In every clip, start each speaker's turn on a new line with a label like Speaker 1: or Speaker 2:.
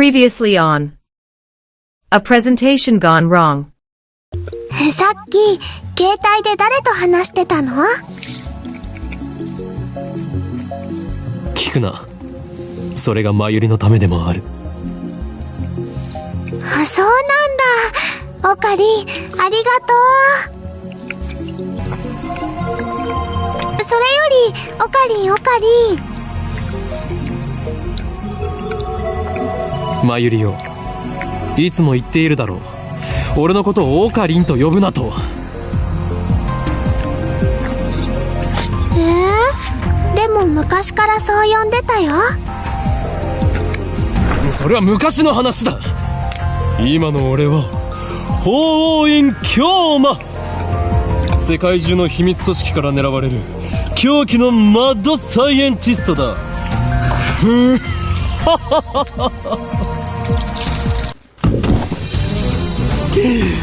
Speaker 1: Previously on. A presentation gone wrong.
Speaker 2: さっき、携帯で誰と話してたの？
Speaker 3: 聞くな。それが真由里のためでもある。
Speaker 2: あ、そうなんだ。オカリン、ありがとう。それより、オカリン。
Speaker 3: 真由里よ、いつも言っているだろう。俺のことをオカリンと呼ぶなと。
Speaker 2: でも昔からそう呼んでたよ。
Speaker 3: それは昔の話だ。今の俺は法王院京馬、世界中の秘密組織から狙われる狂気のマッドサイエンティストだ。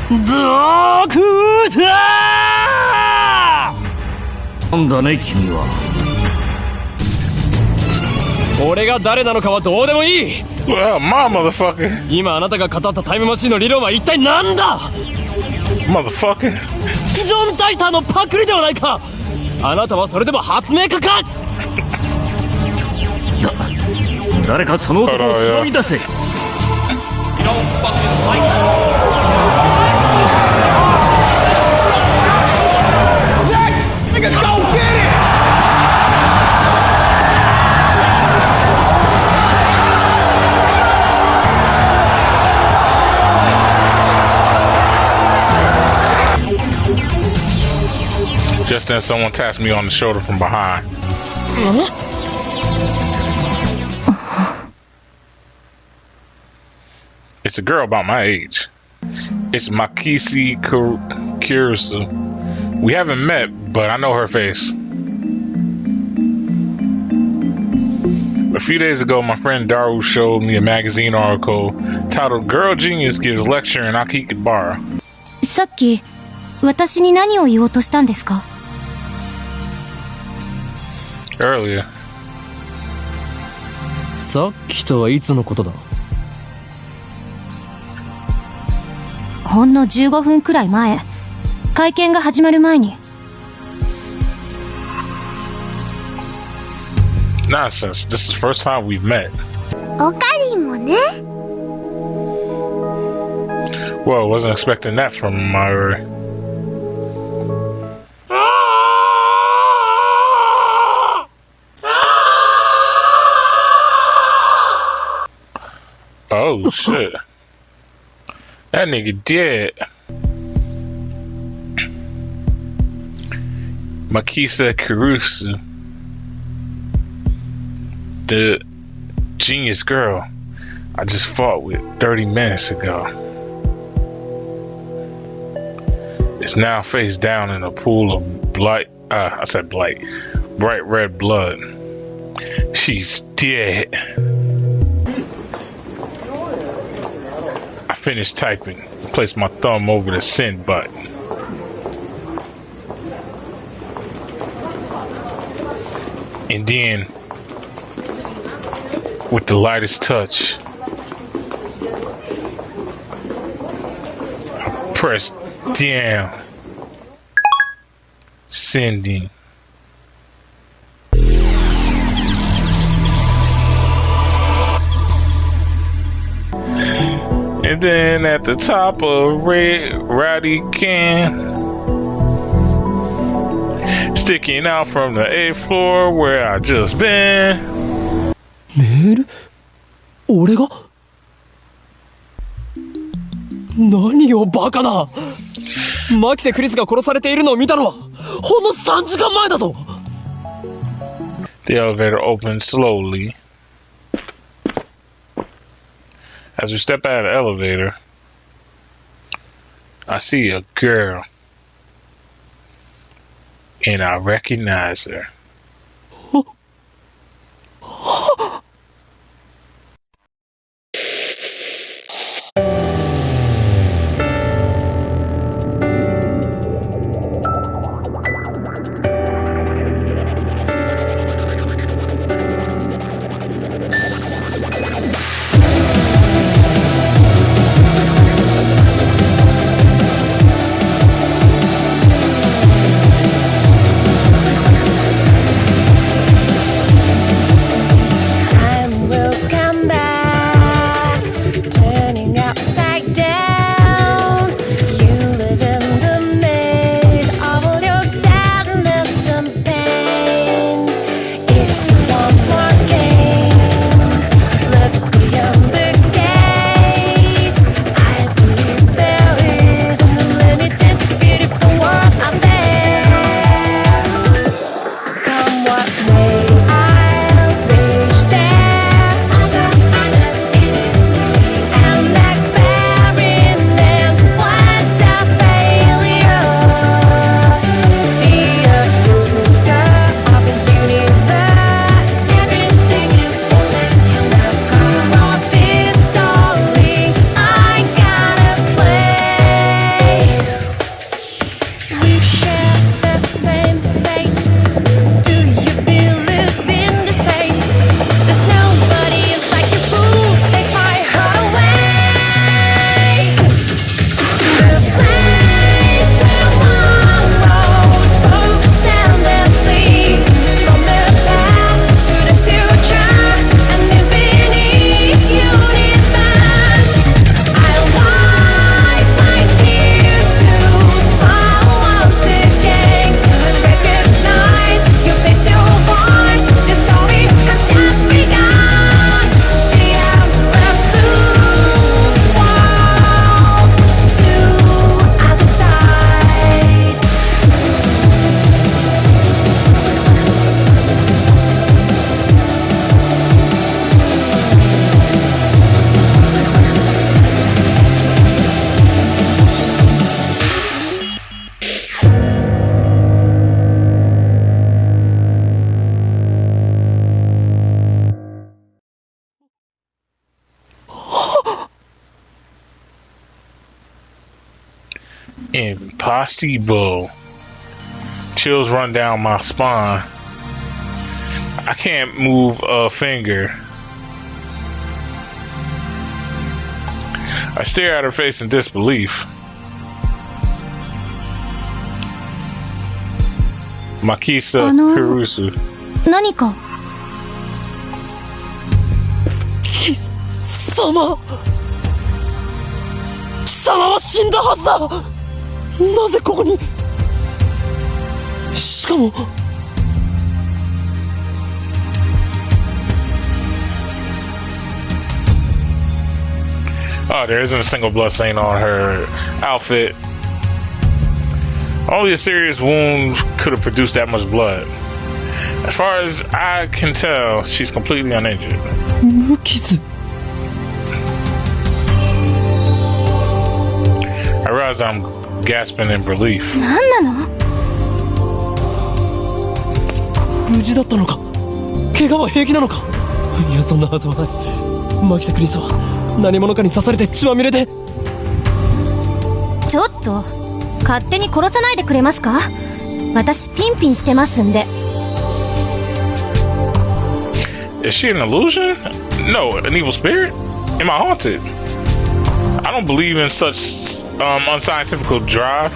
Speaker 3: ドクターなんだね君は。俺が誰なのかはどうでもいい。
Speaker 4: Well, my motherfucker.
Speaker 3: 今あなたが語ったタイムマシンの理論は一体何だ。
Speaker 4: Motherfucker.
Speaker 3: ジョン・タイターのパクリではないか。あなたはそれでも発明家か。誰かその男を拾い出せ。
Speaker 4: Just then, someone tapped me on the shoulder from behind. It's a girl about my age. It's Makisi Kurisu. We haven't met, but I know her face. A few days ago, my friend Daru showed me a magazine article titled Girl Genius Gives Lecture in Akihabara.
Speaker 2: さっき、私に何を言おうとしたんですか
Speaker 4: Earlier.
Speaker 3: さっきとはいつのことだ。
Speaker 2: ほんの15分くらい前、会見が始まる前に。
Speaker 4: Nonsense. This is the first time we've met.
Speaker 2: オカリンもね。
Speaker 4: Well, wasn't expecting that from my. Oh shit. That nigga dead. Makisa Kurusu, the genius girl I just fought with 30 minutes ago, is now face down in a pool of bright red blood. She's dead. I finished typing, placed my thumb over the send button. And then, with the lightest touch, I pressed down, sending. And then at the top of red rowdy can, sticking out from the 8th floor where I just been.
Speaker 3: メール？俺が？何よバカな。マキセ・クリスが殺されているのを見たのはほんの3時間前だぞ。
Speaker 4: The elevator opened slowly. As we step out of the elevator, I see a girl, and I recognize her. Impossible. Chills run down my spine. I can't move a finger. I stare at her face in disbelief. Makisa Kurusu.
Speaker 2: 何か。
Speaker 3: 貴様は死んだはずだ。なぜここに。しかも
Speaker 4: Oh, there isn't a single blood stain on her outfit. Only a serious wound could have produced that much blood. As far as I can tell, she's completely uninjured.
Speaker 3: 無傷。
Speaker 4: I realize I'm gasping in relief.
Speaker 2: 何なの？
Speaker 3: 無事だったのか。怪我は平気なのか。いや、そんなはずはない。マキサ・クリスは何者かに刺されて血まみれで。
Speaker 2: ちょっと勝手に殺さないでくれますか？私ピンピンしてますんで。
Speaker 4: Is she an illusion? No, an evil spirit? Am I haunted? I don't believe in such unscientific drive.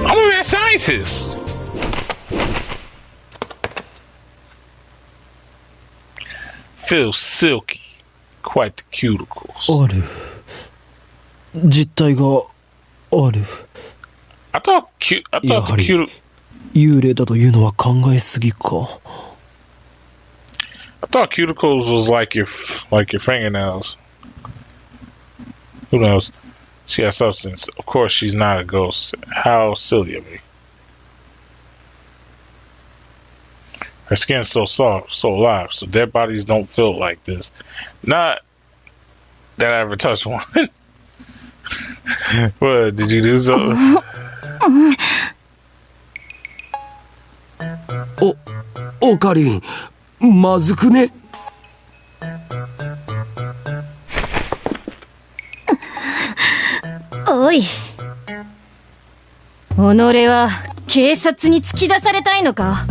Speaker 4: I'm a mad scientist. Feels silky. Quite the cuticles.
Speaker 3: ある。実体がある。
Speaker 4: I thought the
Speaker 3: やはり
Speaker 4: cuticles.
Speaker 3: 幽霊だというのは考えすぎか。
Speaker 4: I thought cuticles was like your fingernails. Who knows? She has substance. Of course, she's not a ghost. How silly of me. Her skin's so soft, so alive, so dead bodies don't feel like this. Not that I ever touched one. What, did you do something?
Speaker 5: オカリン、まずくね？
Speaker 2: おい。己は警察に突き出されたいのか？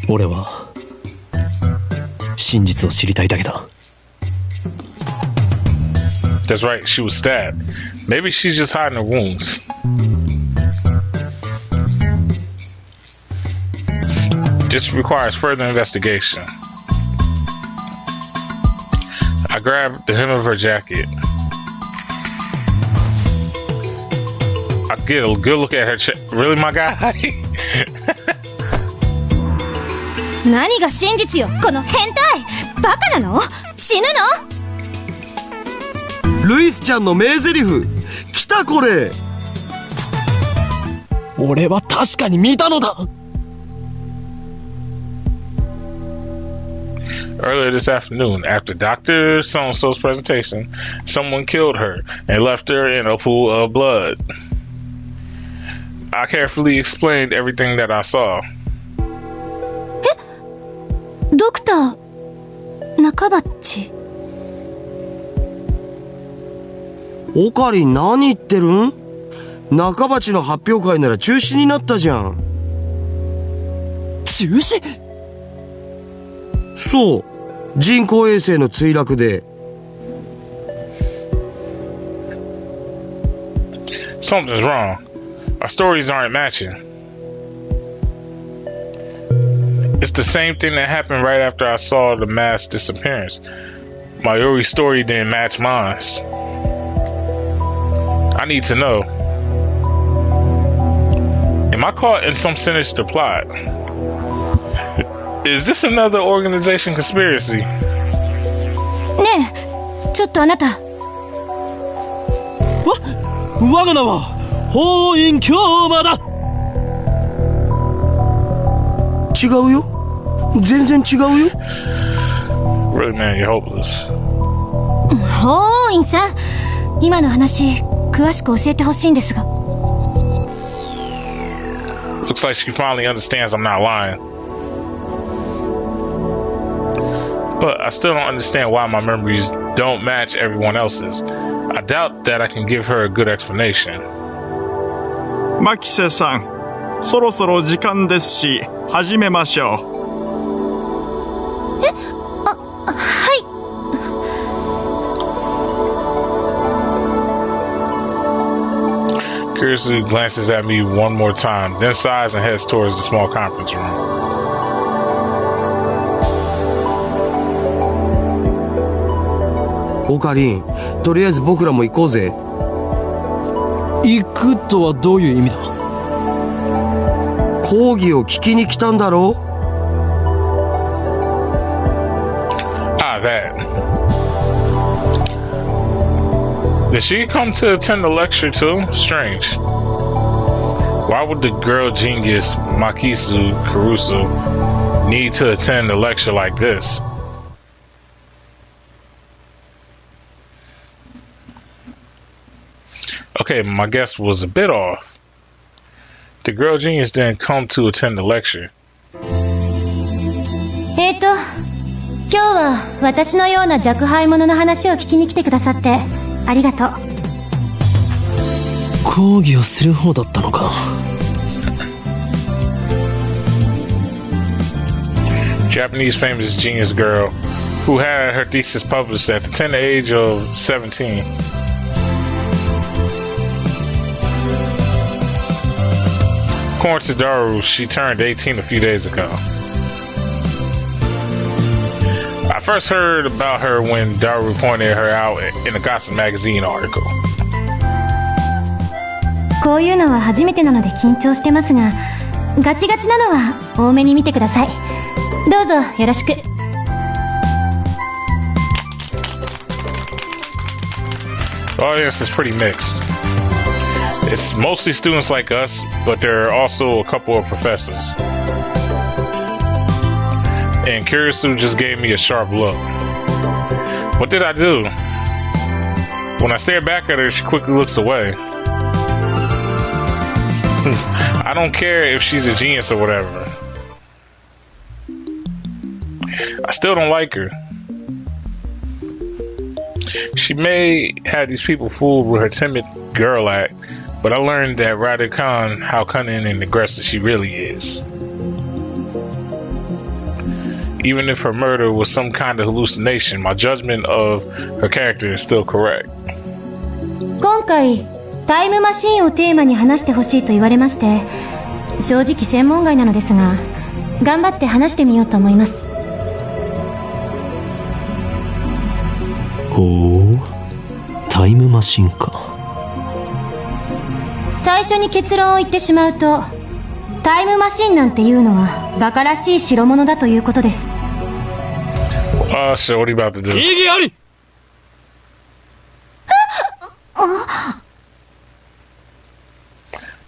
Speaker 3: 俺は真実を知りたいだけだ。
Speaker 4: That's right, she was stabbed. Maybe she's just hiding her wounds. This requires further investigation. I grabbed the hem of her jacket. I get a good look at her chest. Really, my guy?
Speaker 2: 何が真実よ、この変態！バカなの？死ぬの？
Speaker 5: ルイスちゃんの名台詞。来たこれ。
Speaker 3: 俺は確かに見たのだ。
Speaker 4: Earlier this afternoon, after Dr. So-and-so's presentation, someone killed her and left her in a pool of blood. I carefully explained everything that I saw.
Speaker 2: ドクター中鉢。
Speaker 5: オカリン、何言ってるん？中鉢の発表会なら中止になったじゃん。
Speaker 3: 中止？
Speaker 5: そう、人工衛星の墜落で。
Speaker 4: Something's wrong. Our stories aren't matching. It's the same thing that happened right after I saw the mass disappearance. Mayuri's story didn't match mine. I need to know. Am I caught in some sinister plot? Is this another organization conspiracy?
Speaker 2: ねえ、ちょっとあなた。
Speaker 3: 我が名は法院京馬だ。
Speaker 5: 違うよ。全然違うよ。
Speaker 4: Really, man, you're hopeless.
Speaker 2: 法院さん、今の話詳しく教えてほしいんですが。
Speaker 4: Looks like she finally understands I'm not lying. But I still don't understand why my memories don't match everyone else's. I doubt that I can give her a good explanation.
Speaker 6: マキセさん、そろそろ時間ですし、始めましょう。
Speaker 2: はい。
Speaker 4: Curiously glances at me one more time, then sighs and heads towards the small conference room.
Speaker 5: オカリン、とりあえず僕らも行こうぜ。
Speaker 3: 行くとはどういう意味だ？
Speaker 5: 講義を聞きに来たんだろ？
Speaker 4: That. Did she come to attend the lecture too? Strange. Why would the girl genius Makisu Kurusu need to attend a lecture like this? Okay, my guess was a bit off. The girl genius didn't come to attend the lecture.
Speaker 2: 今日は私のような若輩者の話を聞きに来てくださってありがとう。
Speaker 3: 講義をする方だったのか。
Speaker 4: Japanese famous genius girl who had her thesis published at the tender age of 17. According to Daru, she turned 18 a few days ago. I first heard about her when Daru pointed her out in a Gossip magazine article.
Speaker 2: こういうのは初めてなので緊張してますが、ガチガチなのは多めに見てください。どうぞよろしく。
Speaker 4: The audience is pretty mixed. It's mostly students like us, but there are also a couple of professors. And Kurisu just gave me a sharp look. What did I do? When I stare back at her, she quickly looks away. I don't care if she's a genius or whatever. I still don't like her. She may have these people fooled with her timid girl act, but I learned that Ryder Khan how cunning and aggressive she really is. Even if her murder was some kind of hallucination, my judgment of her character is still correct.
Speaker 2: 今回タイムマシーンをテーマに話してほしいと言われまして、正直専門外なのですが、頑張って話してみようと思います。
Speaker 3: ほう、タイムマシンか。
Speaker 2: 最初に結論を言ってしまうと、タイムマシンなんていうのはバカらしい代物だということです。
Speaker 4: So what are you about to do?
Speaker 3: 異議あり。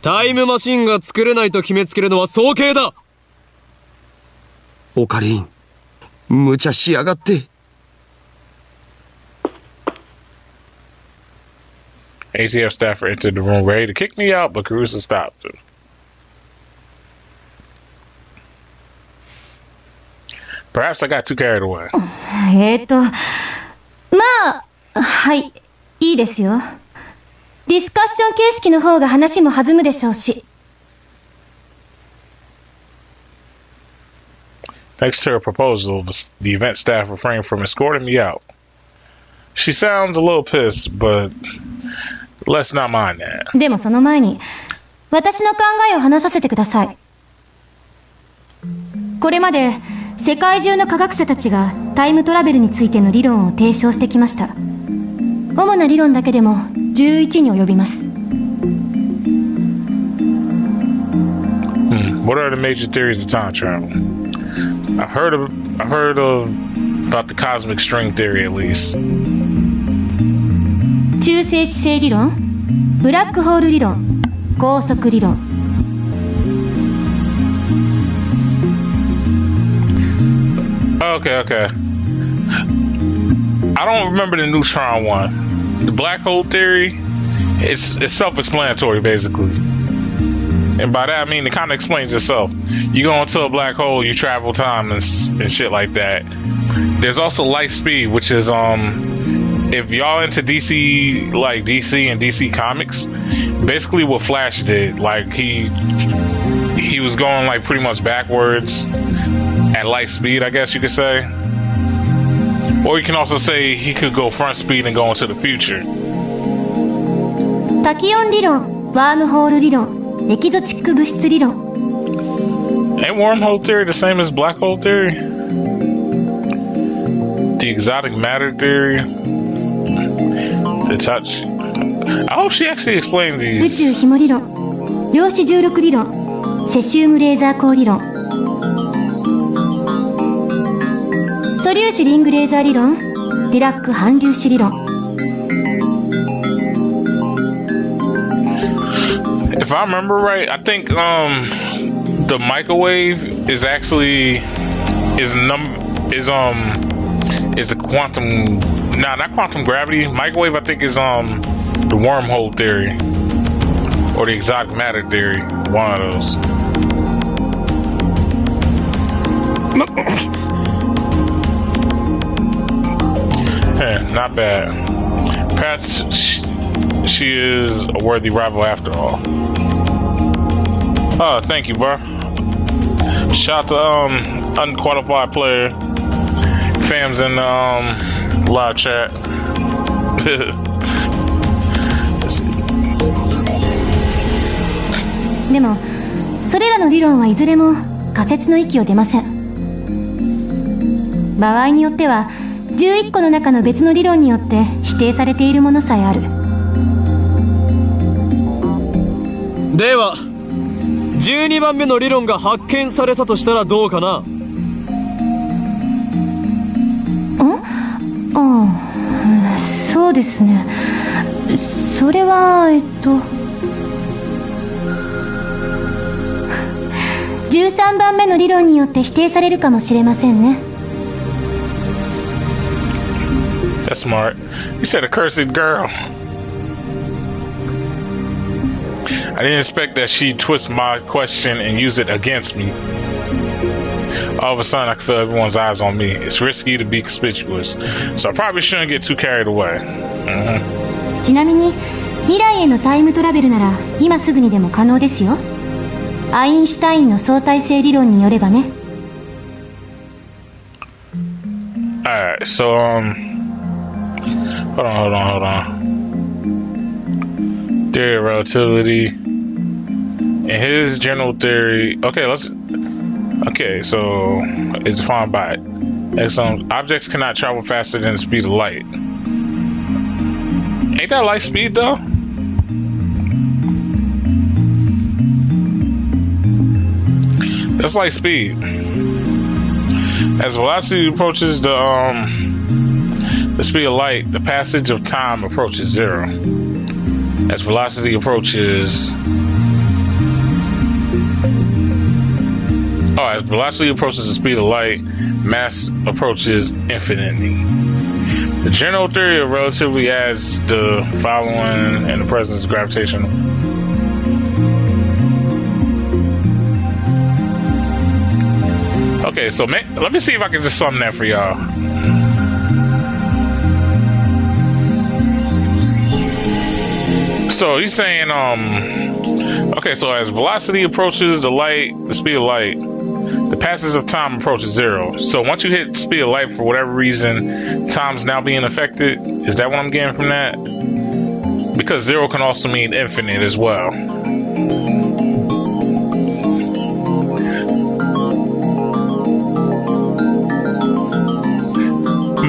Speaker 3: タイムマシンが作れないと決めつけるのは早計だ。
Speaker 5: オカリン、無茶しやがって。
Speaker 4: ATF staffer entered the room ready to kick me out, but Caruso stopped him. Perhaps I got too carried away.
Speaker 2: まあ、はい、いいですよ。ディスカッション形式の方が話も弾むでしょうし。
Speaker 4: Thanks to her proposal, the event staff refrained from escorting me out. She sounds a little pissed, but let's not mind that.
Speaker 2: でもその前に、私の考えを話させてください。これまで、世界中の科学者たちがタイムトラベルについての理論を提唱してきました。主な理論だけでも11に及びます。
Speaker 4: What are the major theories of time travel? I've heard of about the cosmic string theory at least.
Speaker 2: 中性子星理論、ブラックホール理論、高速理論。
Speaker 4: Okay. I don't remember the neutron one. The black hole theory, it's self-explanatory basically. And by that I mean it kind of explains itself. You go into a black hole, you travel time and shit like that. There's also light speed, which is if y'all into DC, like DC and DC Comics, basically what Flash did. Like he was going like pretty much backwards at light speed, I guess you could say. Or you can also say he could go front speed and go into the future.
Speaker 2: タキオン理論、ワームホール理論、エキゾチック物質理論。
Speaker 4: Ain't wormhole theory the same as black hole theory? The exotic matter theory? The touch? I hope she actually explained
Speaker 2: 宇
Speaker 4: these.
Speaker 2: 宙紐理論、量子重力理論、セシウムレーザー光理論。素粒子リングレーザー理論、ディラック反粒子理論。
Speaker 4: If I remember right, I think the microwave is actually is the quantum, not quantum gravity. Microwave, I think, is the wormhole theory or the exotic matter theory. One of those. Not bad. Perhaps she is a worthy rival after all. Oh, thank you, bro. Shout out to unqualified player. Fams in the live chat. Let's see.
Speaker 2: でも、それらの理論はいずれも仮説の域を出ません。場合によっては、11個の中の別の理論によって否定されているものさえある。
Speaker 3: では12番目の理論が発見されたとしたらどうかな。
Speaker 2: そうですね。それは13番目の理論によって否定されるかもしれませんね。
Speaker 4: That's smart. You said a cursed girl. I didn't expect that she'd twist my question and use it against me. All of a sudden, I can feel everyone's eyes on me. It's risky to be conspicuous, so I probably shouldn't get too carried away.
Speaker 2: ちなみに、未来へのタイムトラベルなら今すぐにでも可能ですよ。アインシュタインの相対性理論によればね。
Speaker 4: Alright, so, hold on. Theory of relativity. In his general theory, okay, so it's defined by objects cannot travel faster than the speed of light. Ain't that light speed though? That's light speed. As velocity approaches the speed of light, the passage of time approaches zero. As velocity approaches the speed of light, mass approaches infinity. The general theory of relativity adds the following in the presence of gravitational. Okay, so let me see if I can just sum that for y'all. So he's saying, okay, so as velocity approaches the speed of light, the passage of time approaches zero. So once you hit the speed of light, for whatever reason, time's now being affected. Is that what I'm getting from that? Because zero can also mean infinite as well.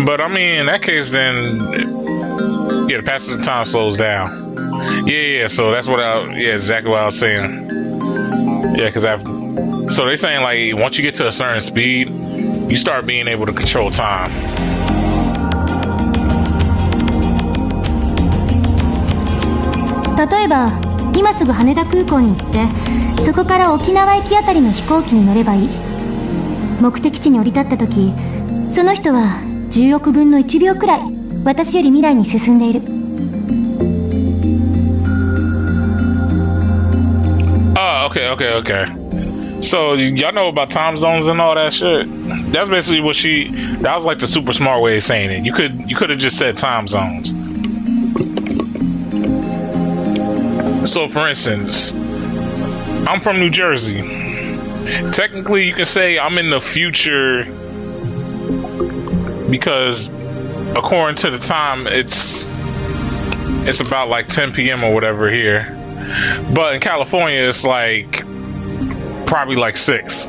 Speaker 4: But I mean, in that case, then, yeah, the passage of time slows down. Yeah, so that's exactly what I was saying. Yeah, so they're saying, like, once you get to a certain speed, you start being able to control time.
Speaker 2: 例えば、今すぐ羽田空港に行って、そこから沖縄駅あたりの飛行機に乗ればいい。目的地に降り立った時、その人は10億分の1秒くらい私より未来に進んでいる。
Speaker 4: Oh, okay. So y'all know about time zones and all that shit. That's basically what that was like the super smart way of saying it. You could have just said time zones. So for instance, I'm from New Jersey. Technically you can say I'm in the future because according to the time it's about like 10 p.m. or whatever here. But in California it's like probably like 6.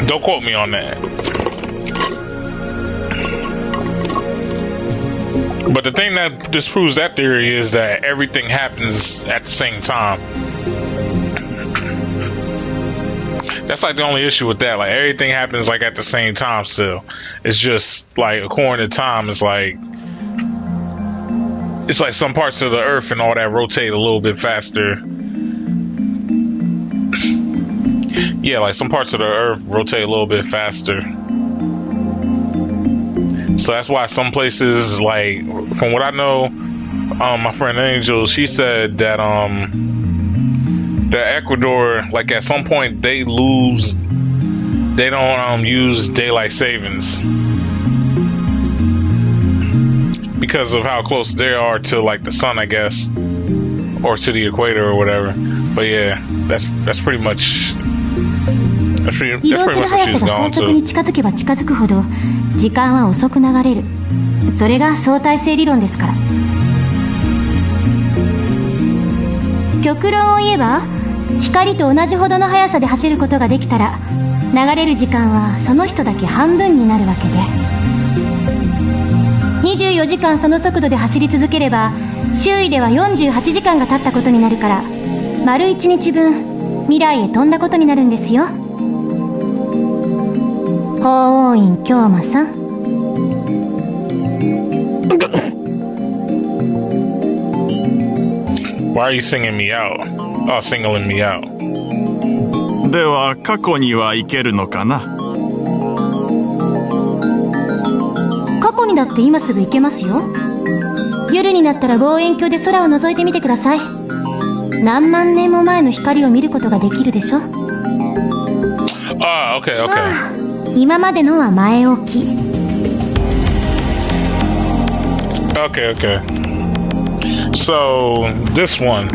Speaker 4: Don't quote me on that. But the thing that disproves that theory is that everything happens at the same time. That's like the only issue with that. Like everything happens like at the same time still. It's just like according to time, it's like some parts of the earth and all that rotate a little bit faster. Yeah, like some parts of the earth rotate a little bit faster. So that's why some places, like from what I know, my friend Angel, she said that Ecuador, like at some point they don't use daylight savings because of how close they are to like the sun, I guess, or to the equator or whatever. But yeah, that's pretty much what she
Speaker 2: 移動
Speaker 4: was
Speaker 2: する速さ
Speaker 4: going
Speaker 2: が高速に
Speaker 4: to.
Speaker 2: 近づけば近づくほど時間は遅く流れる。それが相対性理論ですから。極論を言えば光と同じほどの速さで走ることができたら流れる時間はその人だけ半分になるわけで、24時間その速度で走り続ければ周囲では48時間が経ったことになるから、丸1日分未来へ飛んだことになるんですよ。法王院京馬さん。
Speaker 4: Why are you singing me out? Oh, singling me out.
Speaker 6: では過去には行けるのかな。
Speaker 2: 過去にだって今すぐ行けますよ。夜になったら望遠鏡で空を覗いてみてください。何万年も前の光を見ることができるでしょ。
Speaker 4: Ah, okay,
Speaker 2: ま
Speaker 4: okay.
Speaker 2: あ、今までのは前置き。
Speaker 4: Okay, okay. So, this one.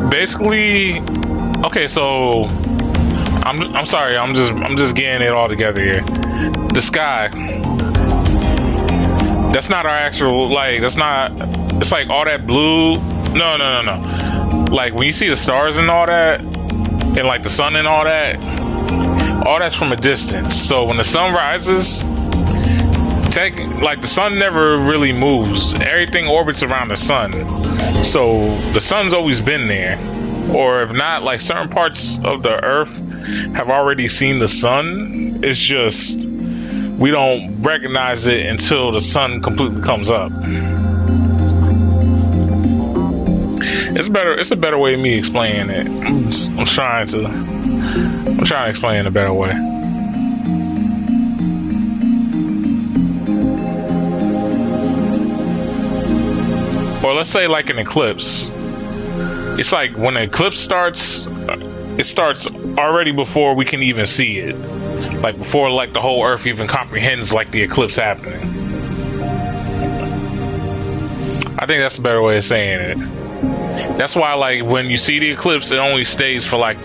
Speaker 4: Basically, okay, so I'm sorry, I'm just getting it all together here. The sky. That's not our actual, like, that's not, it's like all that blue. No. Like when you see the stars and all that, and like the sun and all that's from a distance. So when the sun rises, like the sun never really moves. Everything orbits around the sun. So the sun's always been there. Or if not, like certain parts of the earth have already seen the sun. It's just we don't recognize it until the sun completely comes up. It's a better way of me explaining it. I'm trying to explain it a better way. Or let's say like an eclipse. It's like when an eclipse starts, it starts already before we can even see it. Like before like the whole earth even comprehends like the eclipse happening. I think that's a better way of saying it. That's why like when you see the eclipse, it only stays for like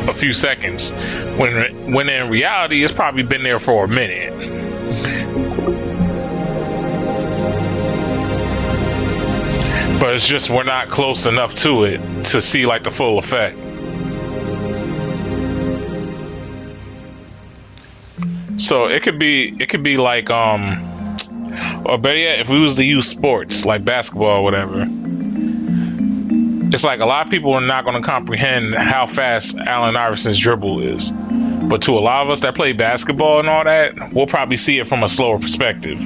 Speaker 4: a few seconds. When in reality, it's probably been there for a minute. But it's just we're not close enough to it to see like the full effect. So it could be like or better yet, if we was to use sports like basketball or whatever, it's like a lot of people are not going to comprehend how fast Allen Iverson's dribble is. But to a lot of us that play basketball and all that, we'll probably see it from a slower perspective.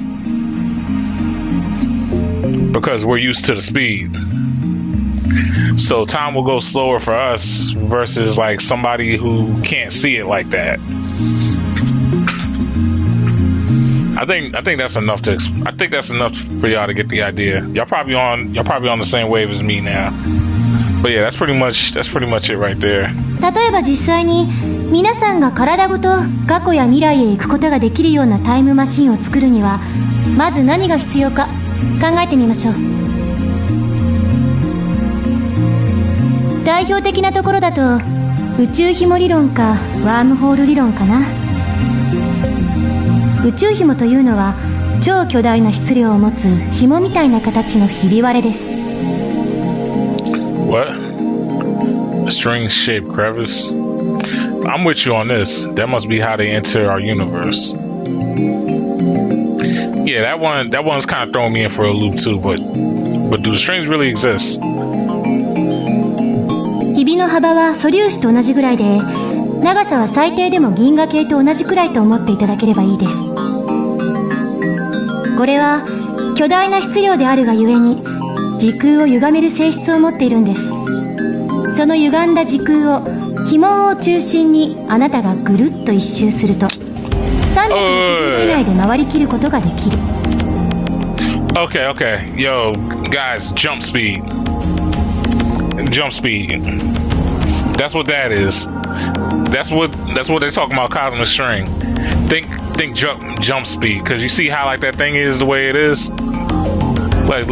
Speaker 4: Because we're used to the speed. So time will go slower for us versus like somebody who can't see it like that. I think that's enough I think that's enough for y'all to get the idea. Y'all probably on the same wave as me now. But yeah, that's pretty much it right there.
Speaker 2: 例えば実際に皆さんが体ごと過去や未来へ行くことができるようなタイムマシンを作るにはまず何が必要か考えてみましょう。代表的なところだと宇宙紐理論かワームホール理論かな。宇宙紐というのは超巨大な質量を持つ紐みたいな形のひび割れです。
Speaker 4: What? A string-shaped crevice? I'm with you on this. That must be how they enter our universe. Yeah, that one's kind of throwing me in for a loop too. But do the strings really exist?
Speaker 2: ひびの幅は素粒子と同じぐらいで、長さは最低でも銀河系と同じくらいと思っていただければいいです。これは巨大な質量であるがゆえに時空を歪める性質を持っているんです。その歪んだ時空を紐を中心にあなたがぐるっと一周すると360度以内で回りきることができる。
Speaker 4: Okay. Yo, guys, jump speed. That's what that is. That's what they're talking about, cosmic string. Think jump speed, because you see how like that thing is the way it is. Like,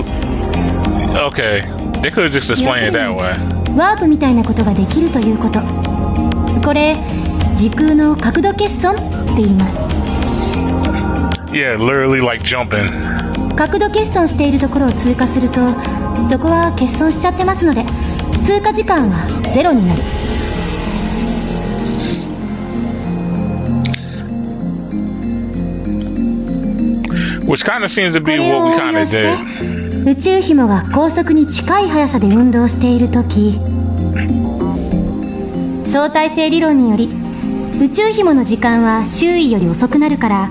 Speaker 4: okay, they could have just explained it that way.
Speaker 2: ワープみたいなことができるということ。これ時空の角度欠損って言います。
Speaker 4: Yeah, literally like jumping.
Speaker 2: 角度欠損しているところを通過するとそこは欠損しちゃってますので通過時間はゼロになる。
Speaker 4: Which kind of seems to be what we kind of did.
Speaker 2: 宇宙紐が高速に近い速さで運動しているとき、相対性理論により宇宙紐の時間は周囲より遅くなるから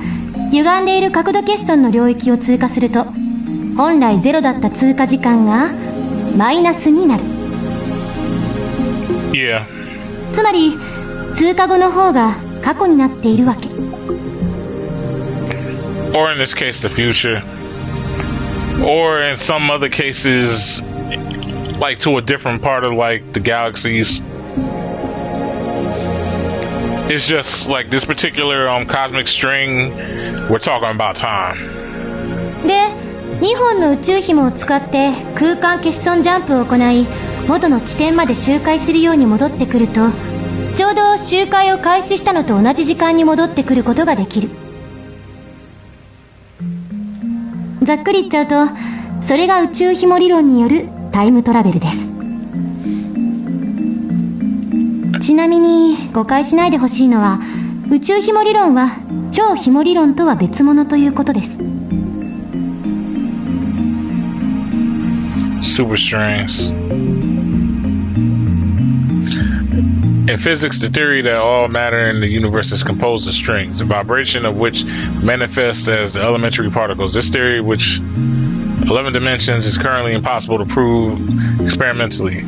Speaker 2: 歪んでいる角度欠損の領域を通過すると本来ゼロだった通過時間がマイナスになる。
Speaker 4: Yeah.
Speaker 2: つまり通過後の方が過去になっているわけ。
Speaker 4: Or in this case, the future. Or in some other cases, like to a different part of like the galaxies. It's just like this particular cosmic string. We're talking about time.
Speaker 2: で、2本の宇宙紐を使って空間欠損ジャンプを行い元の地点まで周回するように戻ってくるとちょうど周回を開始したのと同じ時間に戻ってくることができる。ざっくり言っちゃうとそれが宇宙紐理論によるタイムトラベルです。ちなみに誤解しないでほしいのは宇宙紐理論は超紐理論とは別物ということです。
Speaker 4: Super strings. In physics, the theory that all matter in the universe is composed of strings, the vibration of which manifests as the elementary particles. This theory, which 11 dimensions, is currently impossible to prove experimentally.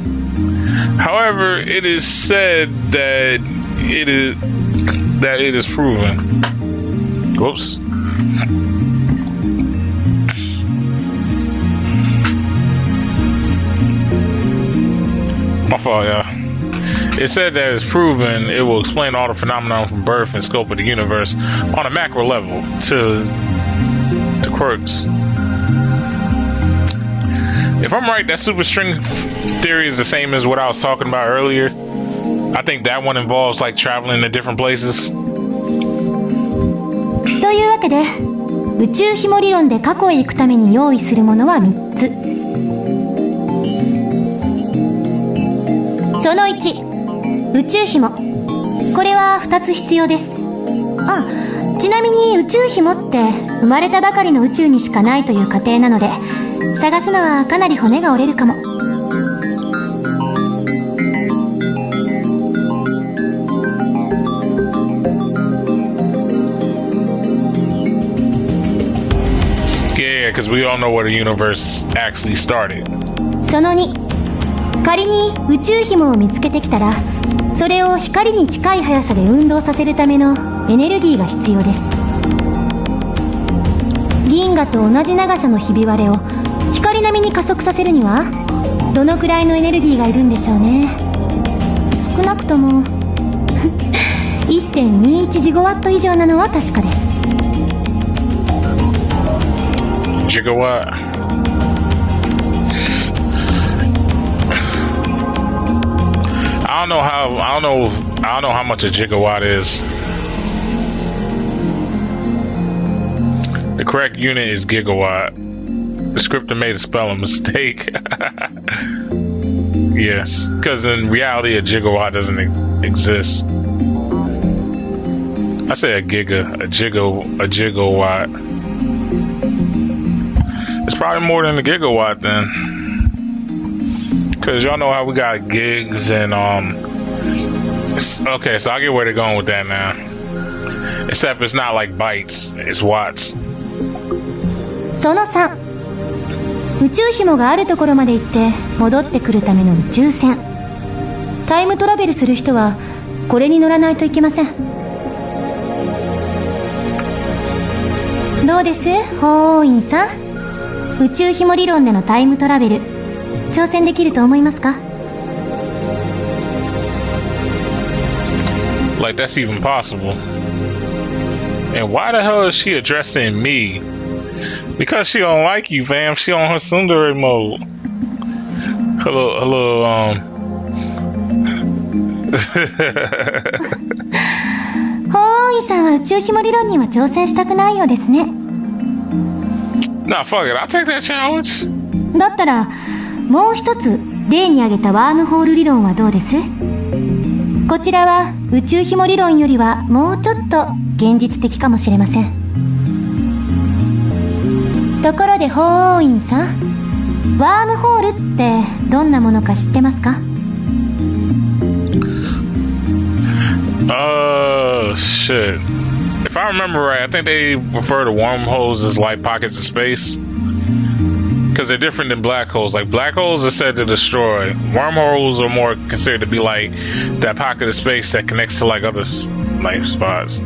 Speaker 4: However, it is said that it is proven. Whoops. My fault, yeah. It said that it's proven it will explain all the phenomena from birth and scope of the universe on a macro level to quirks. If I'm right, that superstring theory is the same as what I was talking about earlier. I think that one involves like traveling to different places.
Speaker 2: というわけで宇宙紐理論で過去へ行くために用意するものは3つ。その1、宇宙紐。これは2つ必要です。あ、ちなみに宇宙紐って生まれたばかりの宇宙にしかないという過程なので探すのはかなり骨が折れるかも。
Speaker 4: Yeah, because we all know where the universe actually started.
Speaker 2: その2、仮に宇宙紐を見つけてきたらそれを光に近い速さで運動させるためのエネルギーが必要です。河と同じ長さのひび割れを光並みに加速させるにはどのくらいのエネルギーがいるんでしょうね。少なくとも1.21 ジガワット以上なのは確かです。
Speaker 4: Gigawatt. I don't know how much a gigawatt is. The correct unit is gigawatt. The scripter made a spelling mistake. Yes, because in reality a gigawatt doesn't exist. I say a gigawatt. It's probably more than a gigawatt then. Cause y'all know how we got gigs and okay, so I get where they're going with that now. Except it's not like bytes, it's watts.
Speaker 2: その3、宇宙紐があるところまで行って戻ってくるための宇宙船。タイムトラベルする人はこれに乗らないといけません。どうです、法王院さん。宇宙紐理論でのタイムトラベル挑戦できると思いますか？
Speaker 4: Like that's even possible. And why the hell is she addressing me? Because she don't like you, fam. She on her tsundere mode. Hello.
Speaker 2: 法王院さんは宇宙紐理論には挑戦したくないようですね。
Speaker 4: Nah, fuck it. I'll take that challenge.
Speaker 2: だったらもう一つ例に挙げたワームホール理論はどうです？こちらは宇宙紐理論よりはもうちょっと現実的かもしれません。ところで法王院さん、ワームホールってどんなものか知ってますか？
Speaker 4: Shit. If I remember right, I think they refer to wormholes as like pockets of space. Because they're different than black holes. Like black holes are said to destroy. Wormholes are more considered to be like that pocket of space that connects to like other like spots.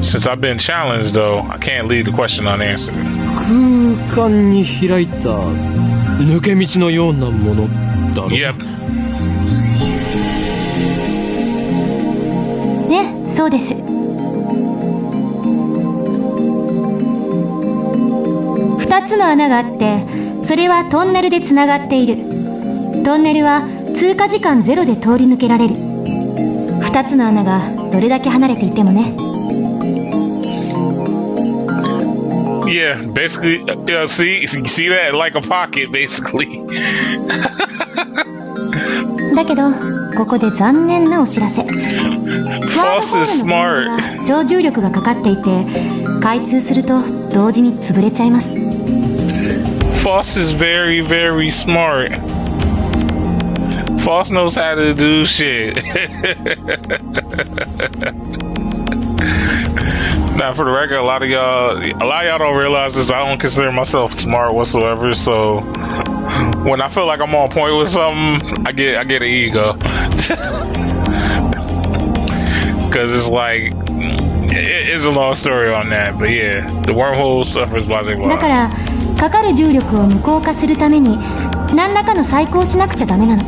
Speaker 4: Since I've been challenged though, I can't leave the question unanswered.
Speaker 3: 空間に開いた抜け道のようなものだろう。
Speaker 4: Yep.
Speaker 2: ね、そうです。2つの穴があって、それはトンネルでつながっている。トンネルは通過時間0で通り抜けられる。2つの穴がどれだけ離れていてもね。
Speaker 4: Yeah, basically, see that like a pocket, basically.
Speaker 2: だけどここで残念なお知らせ。
Speaker 4: Foss is smart.
Speaker 2: 超重力がかかっていて、開通すると同時に潰れちゃいます。
Speaker 4: Foss is very, very smart. Foss knows how to do shit. Now, for the record, a lot of y'all don't realize this. I don't consider myself smart whatsoever. So when I feel like I'm on point with something, I get an ego. Because it's like it's a long story on that. But yeah, the wormhole suffers by the
Speaker 2: だからかかる重力を無効化するために何らかの細工をしなくちゃダメなの。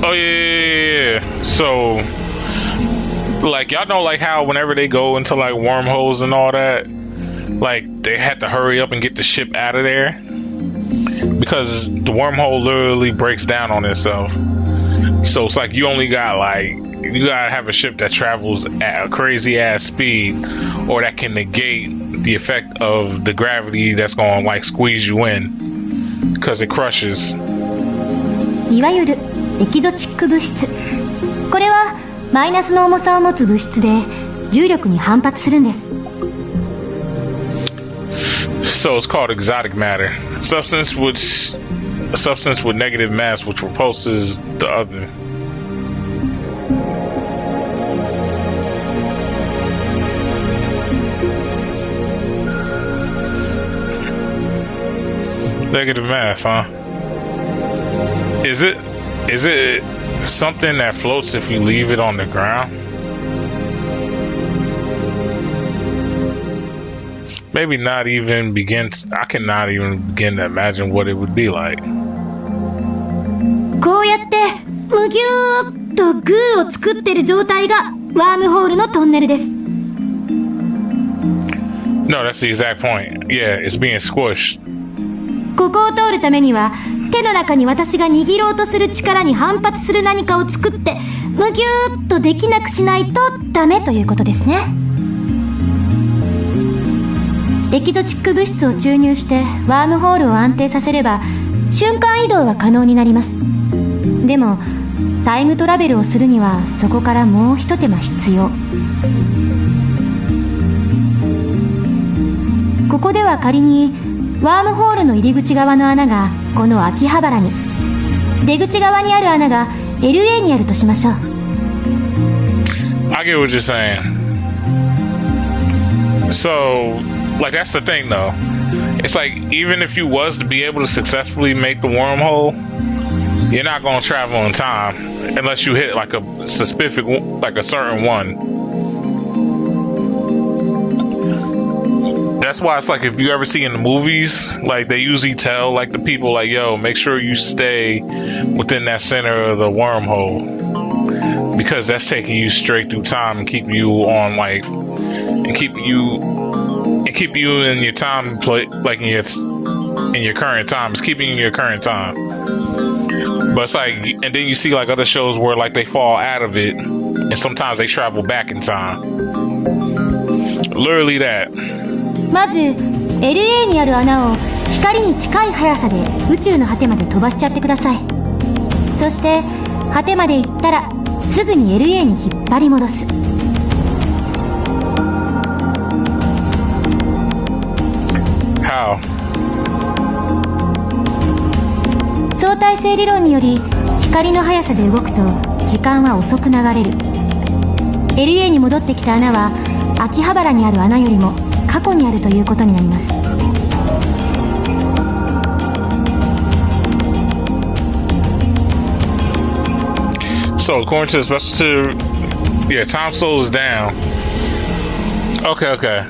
Speaker 4: Oh yeah. So, like y'all know, like how whenever they go into like wormholes and all that, like they had to hurry up and get the ship out of there because the wormhole literally breaks down on itself. So it's like you gotta have a ship that travels at a crazy ass speed, or that can negate the effect of the gravity that's gonna like squeeze you in, because it crushes.
Speaker 2: いわゆるエキゾチック物質。これはマイナスの重さを持つ物質で重力に反発するんです。
Speaker 4: So it's called exotic matter. A substance with negative mass which repulses the other. Negative mass, huh? Is it something that floats if you leave it on the ground? maybe not even begin. I cannot even begin to imagine what it would be like.
Speaker 2: こうやってむぎゅーっとグーを作ってる状態がワームホールのトンネルです。
Speaker 4: No, that's the exact point. Yeah, it's being squished.
Speaker 2: ここを通るためには手の中に私が握ろうとする力に反発する何かを作ってむぎゅーっとできなくしないとダメということですね。エキゾチック物質を注入してワームホールを安定させれば瞬間移動は可能になります。でもタイムトラベルをするにはそこからもう一手間必要。ここでは仮にワームホールの入り口側の穴がこの秋葉原に、出口側にある穴が LA にあるとしましょう。
Speaker 4: I get what you're saying. So, like, that's the thing though. It's like, even if you was to be able to successfully make the wormhole, you're not gonna travel in time unless you hit like a specific, like a certain one. That's why it's like, if you ever see in the movies, like they usually tell like the people like, yo, make sure you stay within that center of the wormhole, because that's taking you straight through time and keeping you on like, and keep you in your time play, like in your current time. It's keeping you in your current time. But it's like, and then you see like other shows where like they fall out of it and sometimes they travel back in time. Literally that.
Speaker 2: まず LA にある穴を光に近い速さで宇宙の果てまで飛ばしちゃってください。そして果てまで行ったらすぐに LA に引っ張り戻す。
Speaker 4: How?
Speaker 2: 相対性理論により光の速さで動くと時間は遅く流れる。 LA に戻ってきた穴は秋葉原にある穴よりも過去にあるということになります。
Speaker 4: So according to the special, yeah, time slows down. Okay.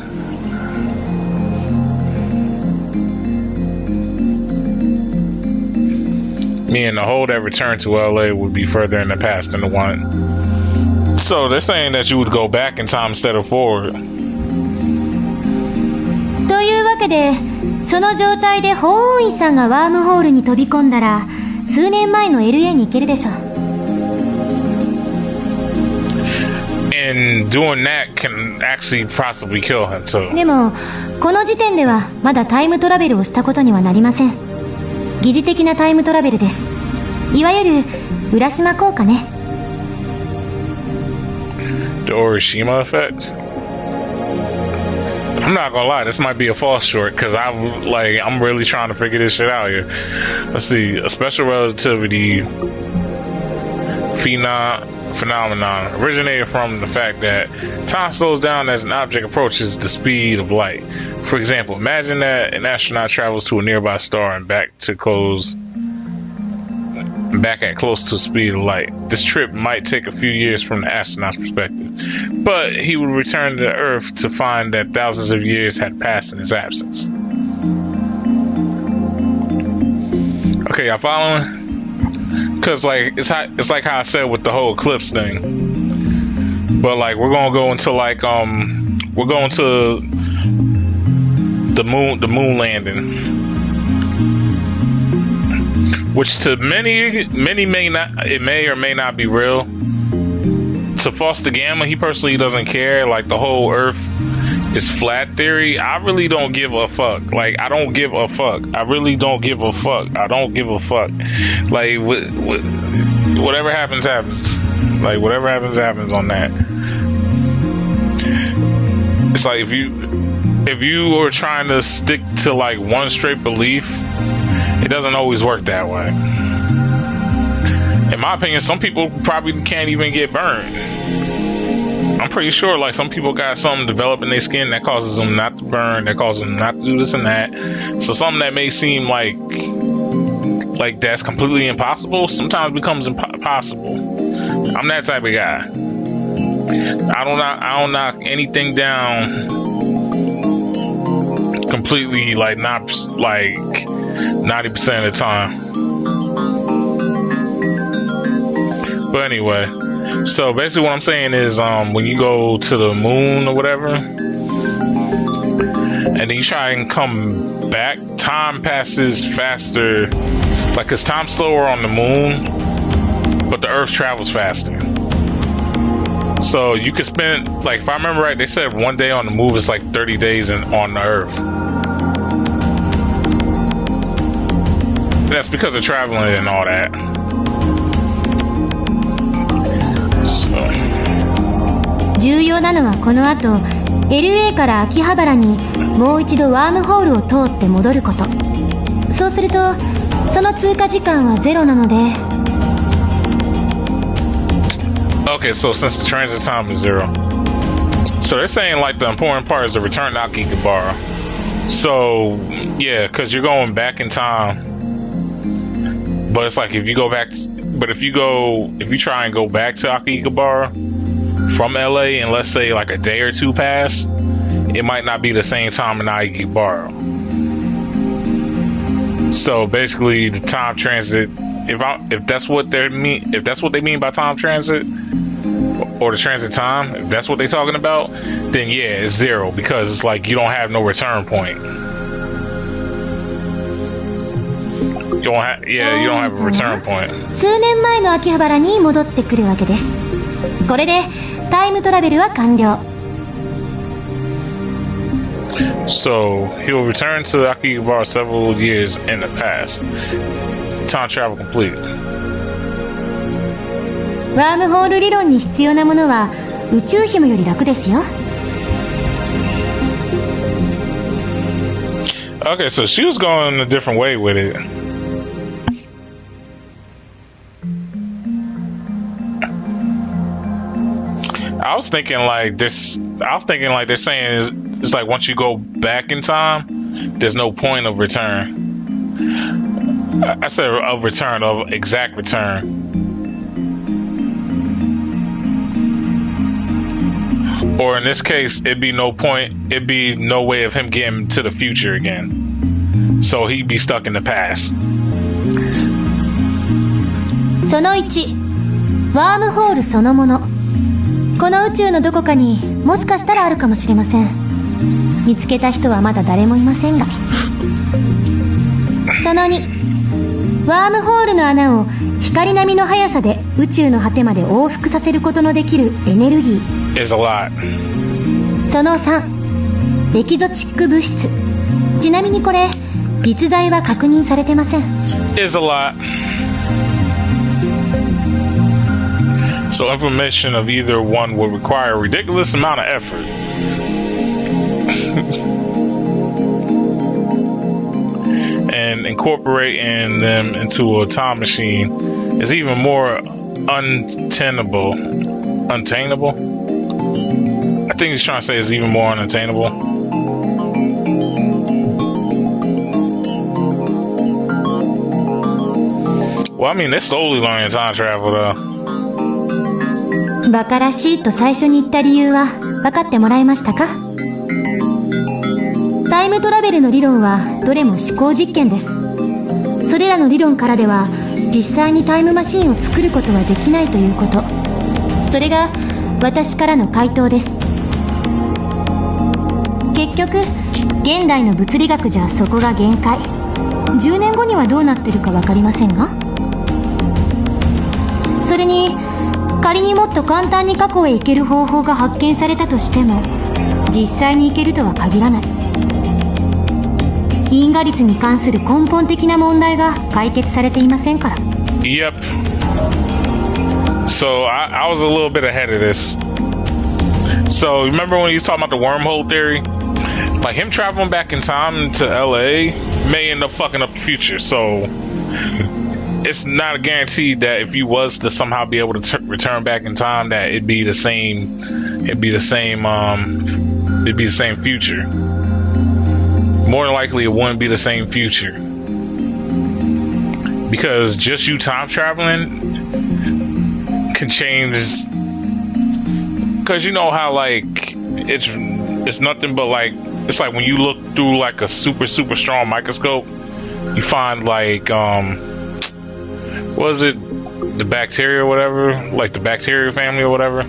Speaker 4: Meaning the hole that returned to LA would be further in the past than the one. So they're saying that you would go back in time instead of forward.
Speaker 2: というわけでその状態で法雲院さんがワームホールに飛び込んだら数年前の LA に行けるでしょう。
Speaker 4: And doing that can actually possibly kill him too.
Speaker 2: でもこの時点ではまだタイムトラベルをしたことにはなりません。疑似的なタイムトラベルです。いわゆる浦島効果ね。
Speaker 4: The Orishima effect? I'm not gonna lie, this might be a false short because I'm really trying to figure this shit out here. Let's see, a special relativity phenomenon originated from the fact that time slows down as an object approaches the speed of light. For example, imagine that an astronaut travels to a nearby star and back at close to the speed of light. This trip might take a few years from the astronaut's perspective, but he would return to Earth to find that thousands of years had passed in his absence. Okay, y'all following? Cause like it's like how I said with the whole eclipse thing, but like we're gonna go into like we're going to the moon landing, which to many may not, it may or may not be real. To Foster Gamma, he personally doesn't care. Like the whole Earth is flat theory. I really don't give a fuck. Like I don't give a fuck. I really don't give a fuck. I don't give a fuck. Like whatever happens happens. Like whatever happens on that. It's like if you were trying to stick to like one straight belief, it doesn't always work that way. In my opinion, some people probably can't even get burned. I'm pretty sure like some people got something developed in their skin that causes them not to burn, that causes them not to do this and that. So something that may seem like that's completely impossible sometimes becomes possible. I'm that type of guy. I don't knock anything down completely like not like 90% of the time. But anyway, so basically what I'm saying is when you go to the moon or whatever, and then you try and come back, time passes faster. Like, cause time's slower on the moon, but the Earth travels faster. So you could spend, like, if I remember right, they said one day on the moon is like 30 days on the Earth. That's because of traveling and all that. So.
Speaker 2: 重要なのはこの後 LA から秋葉原にもう一度ワームホールを通って戻ること。そうするとその通過時間はゼロなので。
Speaker 4: Okay, so since the transit time is 0, so they're saying like the important part is the return to Akihabara. So yeah, because you're going back in time, but it's like if you go back, but if you try and go back to Akihabara from LA and let's say like a day or two pass, it might not be the same time in Akihabara. So basically, the time transit, if that's what they mean by time transit, or the transit time, if that's what they're talking about, then yeah, it's 0 because it's like you don't have no return point. You don't have a return point.
Speaker 2: 数年前の秋葉原に戻ってくるわけです。これでタイムトラベルは完了。
Speaker 4: So he'll return to Akihabara several years in the past. Time travel complete.
Speaker 2: ワームホール理論に必要なものは宇宙紐より楽ですよ。
Speaker 4: Okay, so she was going a different way with it. I was thinking like they're saying it's like once you go back in time, there's no point of return. I said of return, of exact return. Or in this case, it'd be no point, it'd be no way of him getting to the future again. So he'd be stuck in the past.
Speaker 2: その1、ワームホールそのもの。この宇宙のどこかにもしかしたらあるかもしれません。見つけた人はまだ誰もいませんが。その2、ワームホールの穴を光並みの速さで宇宙の果てまで往復させることのできるエネルギー。
Speaker 4: Is a lot.
Speaker 2: その3、エキゾチック物質。ちなみにこれ、実在は確認されてません。
Speaker 4: Is a lot. So implementation of either one would require a ridiculous amount of effort. And incorporating them into a time machine is even more untenable. Untainable? I think he's trying to say it's even more unattainable. Well, I mean, they're slowly learning time travel, though.
Speaker 2: バカらしいと最初に言った理由は分かってもらえましたか？タイムトラベルの理論はどれも思考実験です。それらの理論からでは実際にタイムマシンを作ることはできないということ。それが私からの回答です。結局現代の物理学じゃそこが限界。10年後にはどうなってるか分かりませんが、それに仮にもっと簡単に過去へ行ける方法が発見されたとしても実際に行けるとは限らない。因果率に関する根本的な問題が解決されていませんから。
Speaker 4: Yep. So I was a little bit ahead of this. So remember when he was talking about the wormhole theory? Like him traveling back in time to LA may end up fucking up the future. So it's not a guarantee that if you was to somehow be able to return back in time, that it'd be the same future. More than likely, it wouldn't be the same future because just you time traveling can change. Because you know how like it's nothing but like it's like when you look through like a super strong microscope, you find like what is it, the bacteria or whatever, like the bacteria family or whatever.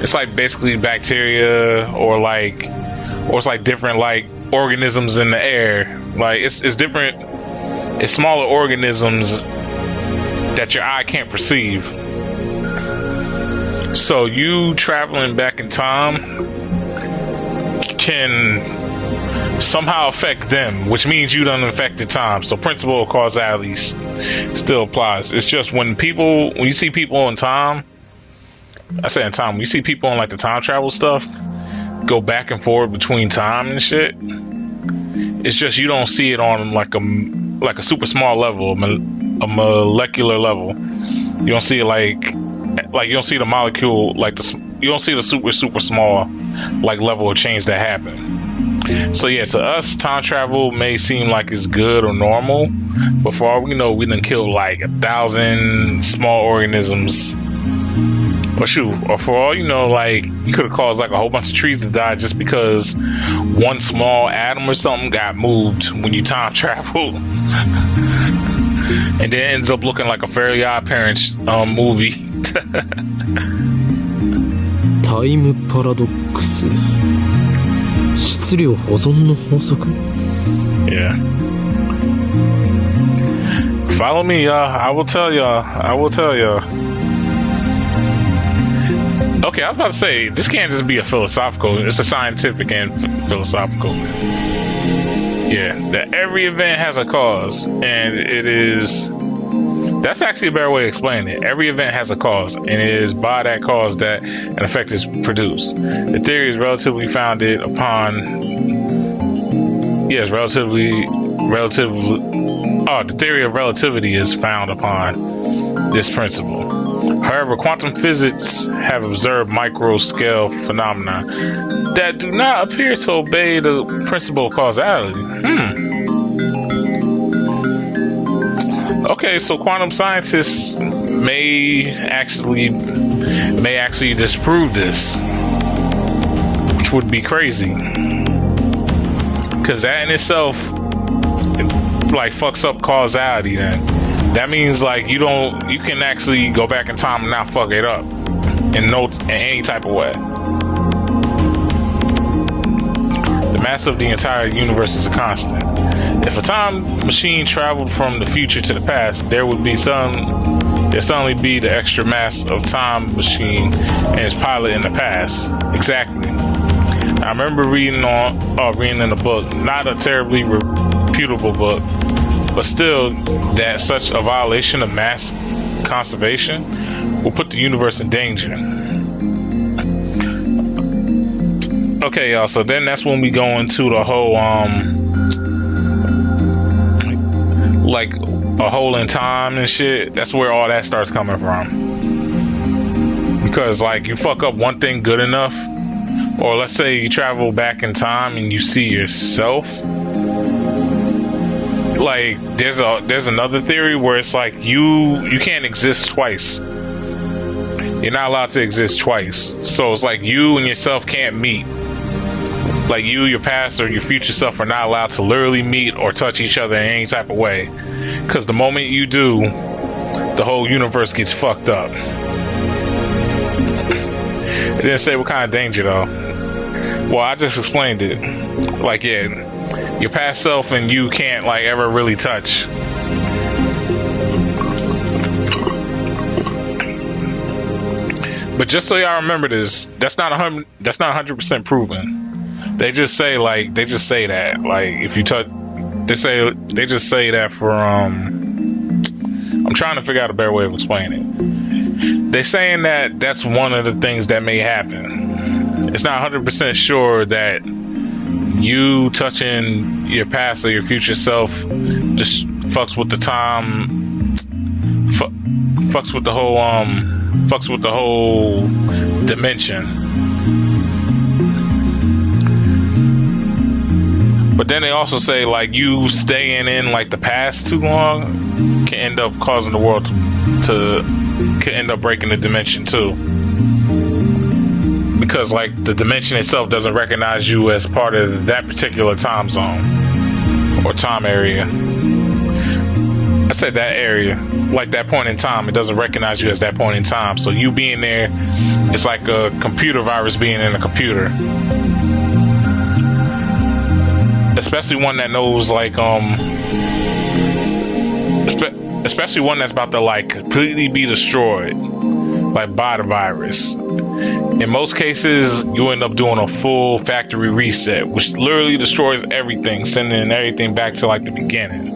Speaker 4: It's like basically bacteria or it's like different like organisms in the air. Like it's different. It's smaller organisms that your eye can't perceive. So you traveling back in time can somehow affect them, which means you done affected time. So principle of causality still applies. It's just when you see people in time, when you see people in like the time travel stuff go back and forth between time and shit, it's just you don't see it on like a super small level, a molecular level. You don't see it like you don't see the molecule, you don't see the super small like level of change that happen. So yeah, to us, time travel may seem like it's good or normal, but for all we know, we done killed like 1,000 small organisms. Or for all you know, like you could have caused like a whole bunch of trees to die just because one small atom or something got moved when you time traveled, and then ends up looking like a Fairly Odd Parents movie.
Speaker 3: タイムパラドックス、質量保存の法則。
Speaker 4: Yeah. Follow me, y'all. I will tell y'all. Okay, I was about to say, this can't just be a philosophical, it's a scientific and philosophical. Yeah, that every event has a cause, and that's actually a better way to explain it. Every event has a cause, and it is by that cause that an effect is produced. The theory is relatively founded upon, the theory of relativity is found upon this principle. However, quantum physics have observed micro-scale phenomena that do not appear to obey the principle of causality. Okay, so quantum scientists may actually disprove this, which would be crazy, because that in itself like fucks up causality. Then that means like you can actually go back in time and not fuck it up in any type of way. The mass of the entire universe is a constant. If a time machine traveled from the future to the past, there would suddenly be the extra mass of time machine and its pilot in the past. Exactly. I remember reading in a book, not a terribly reputable book, but still, that such a violation of mass conservation will put the universe in danger. Okay, y'all, so then that's when we go into the whole, like, a hole in time and shit. That's where all that starts coming from. Because, like, you fuck up one thing good enough, or let's say you travel back in time and you see yourself. Like there's another theory where it's like you can't exist twice. You're not allowed to exist twice. So it's like you and yourself can't meet. Like you, your past, or your future self are not allowed to literally meet or touch each other in any type of way. Because the moment you do, the whole universe gets fucked up. It didn't say what kind of danger though. Well, I just explained it. Like, yeah, your past self and you can't like ever really touch. But just so y'all remember this, that's not 100% proven. They just say that like if you touch, they just say that for I'm trying to figure out a better way of explaining it. They're saying that that's one of the things that may happen. It's not 100% sure that you touching your past or your future self just fucks with the time, fucks with the whole dimension. But then they also say like you staying in like the past too long can end up causing the world can end up breaking the dimension too. because like the dimension itself doesn't recognize you as part of that particular time zone or time area. I said that area, like that point in time, it doesn't recognize you as that point in time. So you being there, it's like a computer virus being in a computer. Especially one that knows like especially one that's about to like completely be destroyed, like by the virus. In most cases, you end up doing a full factory reset, which literally destroys everything, sending everything back to like the beginning.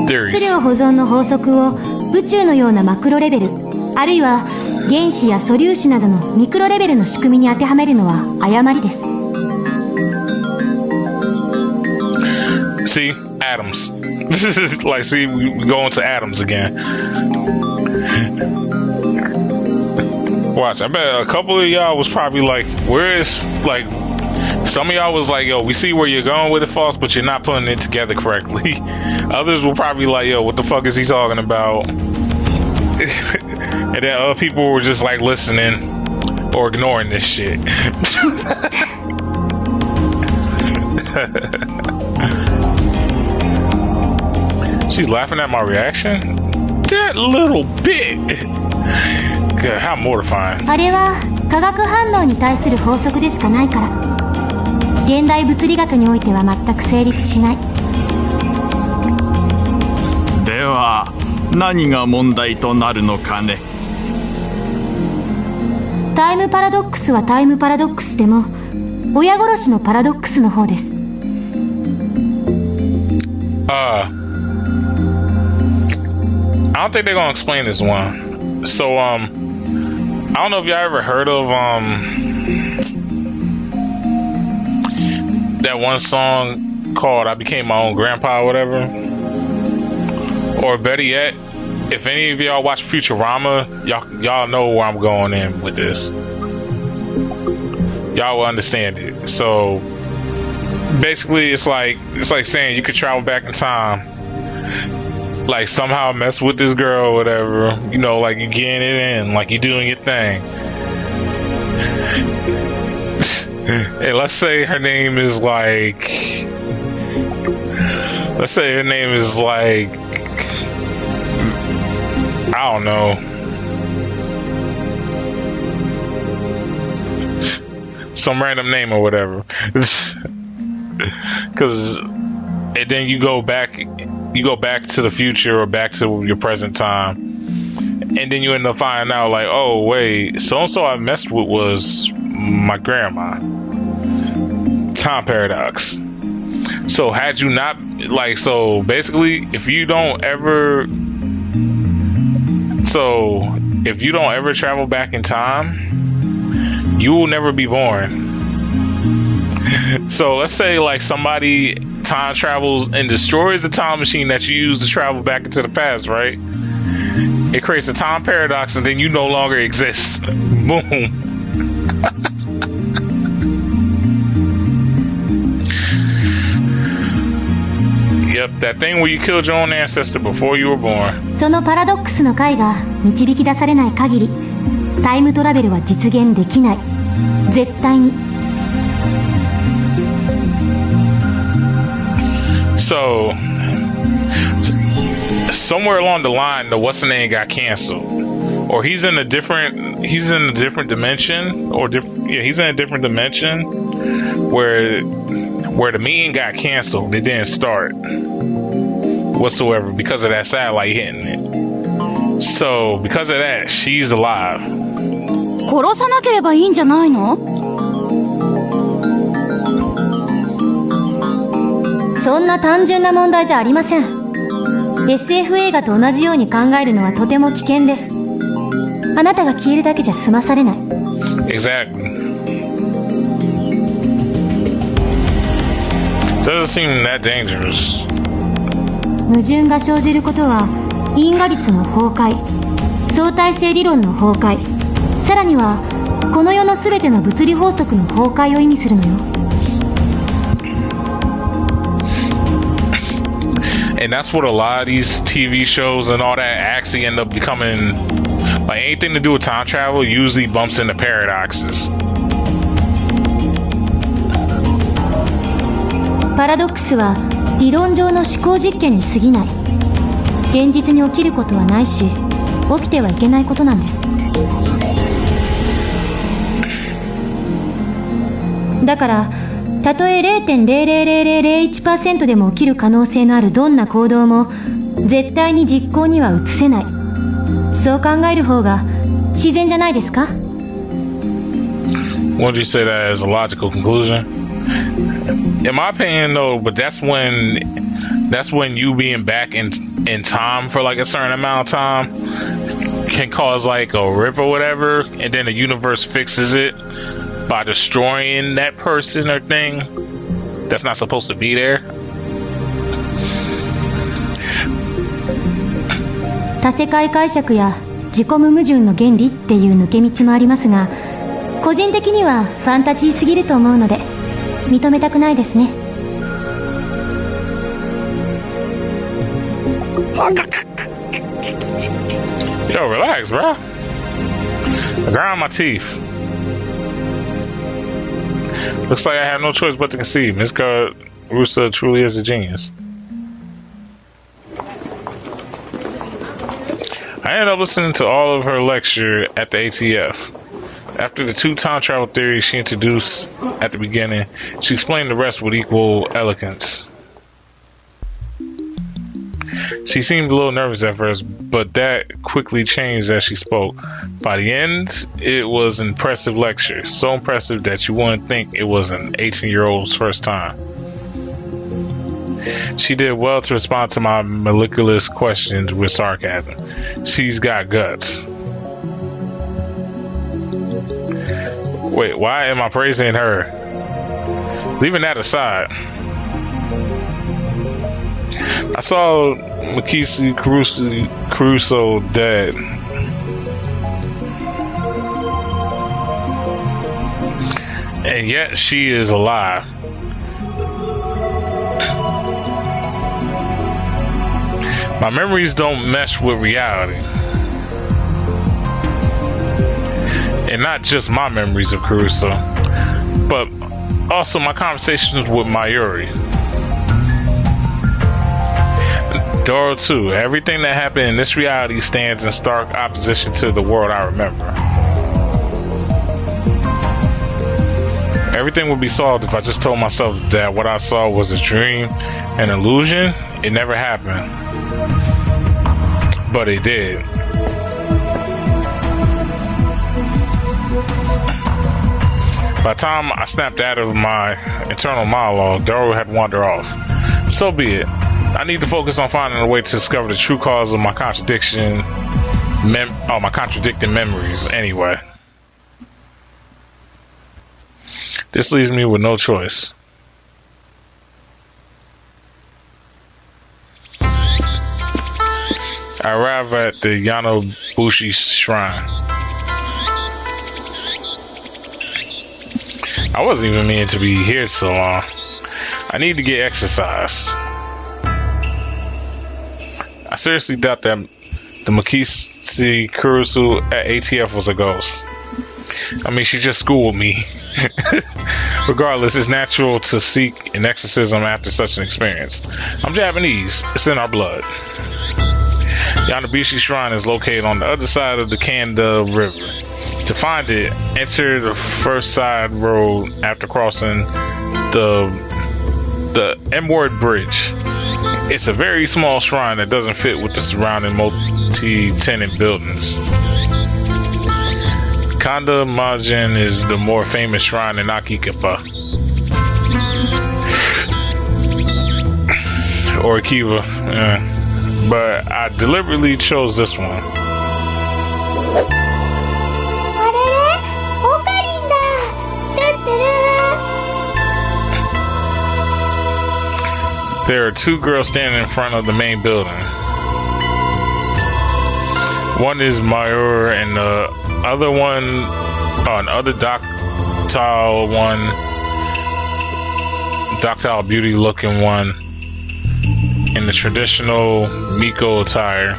Speaker 2: 質量保存の法則を宇宙のようなマクロレベル、あるいは原子や素粒子などのミクロレベルの仕組みに当てはめるのは誤りです。
Speaker 4: See, atoms. This is like, see, we go into atoms again. Watch, I bet a couple of y'all was probably like, where is, like, some of y'all was like, yo, we see where you're going with it, False, but you're not putting it together correctly. Others were probably like, yo, what the fuck is he talking about? And then other people were just like listening or ignoring this shit. She's laughing at my reaction? That little bit. God, how mortifying.
Speaker 2: あれは化学反応に対する法則でしかないから、現代物理学においては全く成立しない。
Speaker 6: では何が問題となるのかね。
Speaker 2: タイムパラドックスはタイムパラドックスでも、親殺しのパラドックスの方です。
Speaker 4: I don't think they're gonna explain this one. So, I don't know if y'all ever heard of, that one song called I Became My Own Grandpa or whatever. Or better yet, if any of y'all watch Futurama, y'all know where I'm going in with this. Y'all will understand it. So, basically, it's like saying you could travel back in time, like somehow mess with this girl or whatever, you know, like you getting it in, like you doing your thing. Hey, let's say her name is like, I don't know, some random name or whatever. Because, and then you go back to the future or back to your present time, and then you end up finding out like, oh wait, so and so I messed with was my grandma. Time paradox. So had you not, like, so basically if you don't ever travel back in time, you will never be born. So let's say like somebody time travels and destroys the time machine that you use to travel back into the past, right? It creates a time paradox and then you no longer exist. Boom. Yep, that thing where you killed your own ancestor before you were born.
Speaker 2: そのパラドックスの解が導き出されない限り、タイムトラベルは実現できない。絶対に。
Speaker 4: So, somewhere along the line, the what's the name got canceled, or he's in a different dimension, he's in a different dimension where the meeting got canceled. It didn't start whatsoever because of that satellite hitting it. So, because of that, she's alive.
Speaker 7: 殺さなければいいんじゃないの？
Speaker 2: そんな単純な問題じゃありません。SF 映画と同じように考えるのはとても危険です。あなたが消えるだけじゃ済まされない。
Speaker 4: Exactly. Doesn't seem that dangerous.
Speaker 2: 矛盾が生じることは因果律の崩壊、相対性理論の崩壊、さらにはこの世のすべての物理法則の崩壊を意味するのよ。
Speaker 4: And that's what a lot of these TV shows and all that actually end up becoming Like anything to do with time travel usually bumps into paradoxes.
Speaker 2: パラドックスは理論上の思考実験に過ぎない。現実に起きることはないし、起きてはいけないことなんです。だからたとえ 0.00001% でも起きる可能性のあるどんな行動も絶対に実行には移せない。そう考える方が自然じゃないですか？
Speaker 4: Wouldn't you say that as a logical conclusion? In my opinion, though, but that's when you being back in time for like a certain amount of time can cause like a rip or whatever, and then the universe fixes it by destroying that person or thing that's not supposed to be there.
Speaker 2: 多世界解釈や自己無矛盾の原理っていう抜け道もありますが、個人的にはファンタジーすぎると思うので認めたくないですね。
Speaker 4: Yo, relax, bro. I grind my teeth. Looks like I have no choice but to concede. Miss Russo truly is a genius. I ended up listening to all of her lecture at the ATF. After the two time travel theories she introduced at the beginning, she explained the rest with equal elegance. She seemed a little nervous at first, but that quickly changed as she spoke. By the end, it was an impressive lecture. So impressive that you wouldn't think it was an 18-year-old's first time. She did well to respond to my meticulous questions with sarcasm. She's got guts. Wait, why am I praising her? Leaving that aside, I saw Makisi Caruso dead. And yet she is alive. My memories don't mesh with reality. And not just my memories of Caruso, but also my conversations with Mayuri. Doro too. Everything that happened in this reality stands in stark opposition to the world I remember. Everything would be solved if I just told myself that what I saw was a dream, an illusion. It never happened. But it did. By the time I snapped out of my internal monologue, Doro had wandered off. So be it. I need to focus on finding a way to discover the true cause of my contradicting memories anyway. This leaves me with no choice. I arrive at the Yanobushi Shrine. I wasn't even meaning to be here so long. I need to get exercise. I seriously doubt that the Makisi Kurusu at ATF was a ghost. I mean, she just schooled me. Regardless, it's natural to seek an exorcism after such an experience. I'm Japanese. It's in our blood. Yanobushi Shrine is located on the other side of the Kanda River. To find it, enter the first side road after crossing the M-word bridge. It's a very small shrine that doesn't fit with the surrounding multi-tenant buildings. Kanda Majin is the more famous shrine in Akikapa. Or Akiva. But I deliberately chose this one. There are two girls standing in front of the main building. One is Mayur and the other one, another doctile beauty looking one in the traditional Miko attire.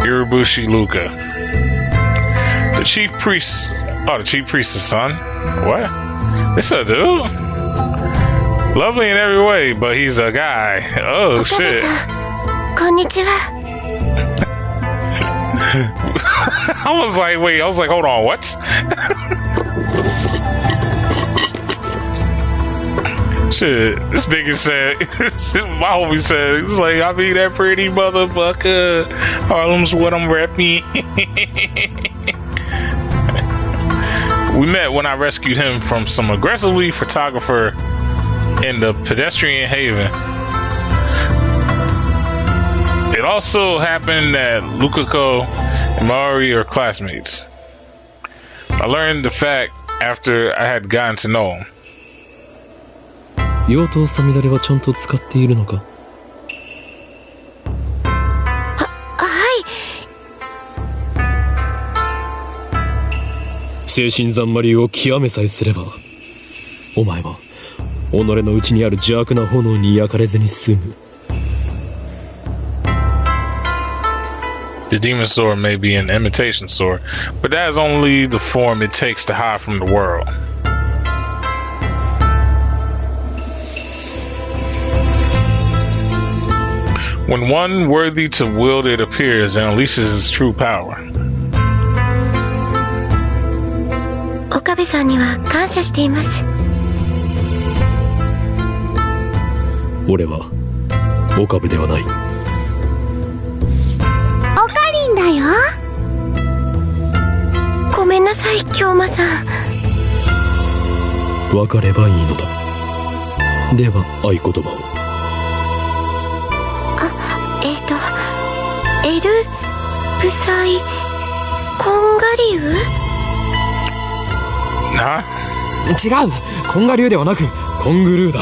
Speaker 4: Iribushi Luka. The chief priest. Oh, the chief priest's son? What? This a dude? Lovely in every way, but he's a guy. Oh, shit.
Speaker 2: こんにちは。
Speaker 4: I was like, wait, hold on, what? Shit, this nigga said, my homie said, he's like, I be that pretty motherfucker. Harlem's what I'm repping. We met when I rescued him from some aggressively photographer in the pedestrian haven. It also happened that Lukako and Maori are classmates. I learned the fact after I had gotten to know him.
Speaker 3: 用途さみだれはちゃんと使っているのか？
Speaker 2: はい。
Speaker 3: 精神ざんまりを極めさえすれば、お前は己の内にある邪悪な炎に焼かれずに済む。
Speaker 4: The demon sword may be an imitation sword, but that is only the form it takes to hide from the world. When one worthy to wield it appears and unleashes its true power.
Speaker 2: 岡部さんには感謝しています。
Speaker 3: 俺は岡部ではない。
Speaker 2: おかりんだよ。ごめんなさい、京馬さん。
Speaker 3: 分かればいいのだ。では合言葉を。
Speaker 2: エルブサイコンガリウ？
Speaker 4: な？
Speaker 3: 違う、コンガリュウではなくコングルーだ。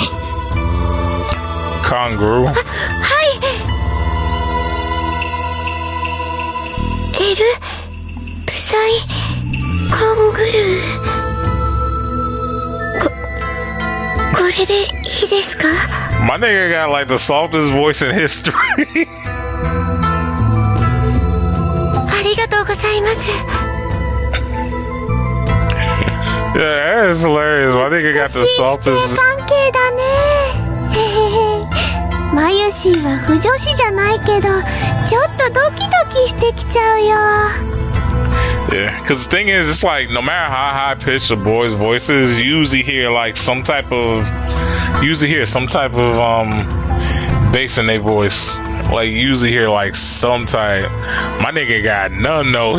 Speaker 4: コングルー？
Speaker 2: はい。エルブサイコングルー。これでいいですか？
Speaker 4: My nigga got like the softest voice in history.
Speaker 2: ありがとうございます。
Speaker 4: Yeah, that is hilarious. My nigga got the softest.
Speaker 2: 関係だね。マユシーは不女子じゃないけど、ちょっとドキドキしてきちゃうよ。
Speaker 4: Yeah, because the thing is, it's like no matter how high pitched a boy's voice is, you usually hear like some type of bass in their voice. Like you usually hear like some type. My nigga got none though.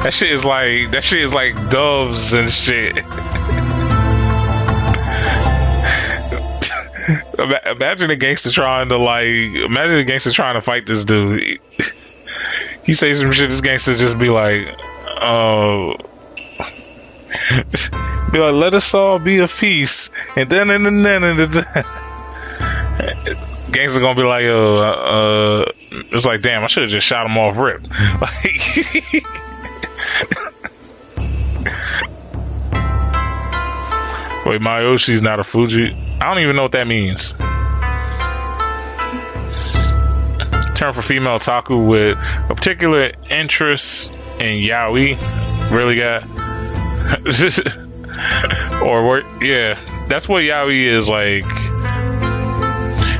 Speaker 4: That shit is like doves and shit. Imagine a gangster trying to fight this dude. He say some shit, this gangster just be like, let us all be of peace, and then gangster gonna be like, it's like, damn, I should have just shot him off rip. Like, wait, Mayoshi's not a Fuji. I don't even know what that means. Term for female otaku with a particular interest in yaoi. Really got or yeah, that's what yaoi is like.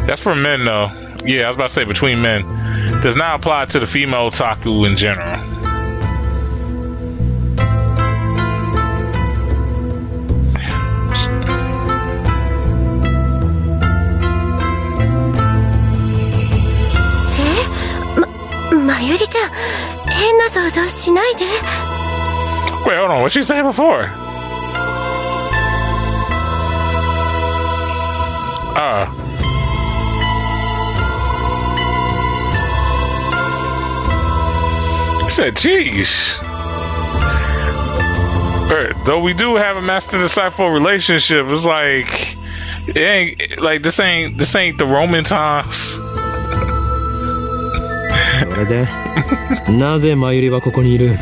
Speaker 4: That's for men though. Yeah, I was about to say between men. Does not apply to the female otaku in general. Wait, hold on. What she say before? She said, "Jeez." Though we do have a master-disciple relationship, it's like it ain't like this ain't the Roman times.
Speaker 3: それでなぜマユリはここにいる？
Speaker 2: ル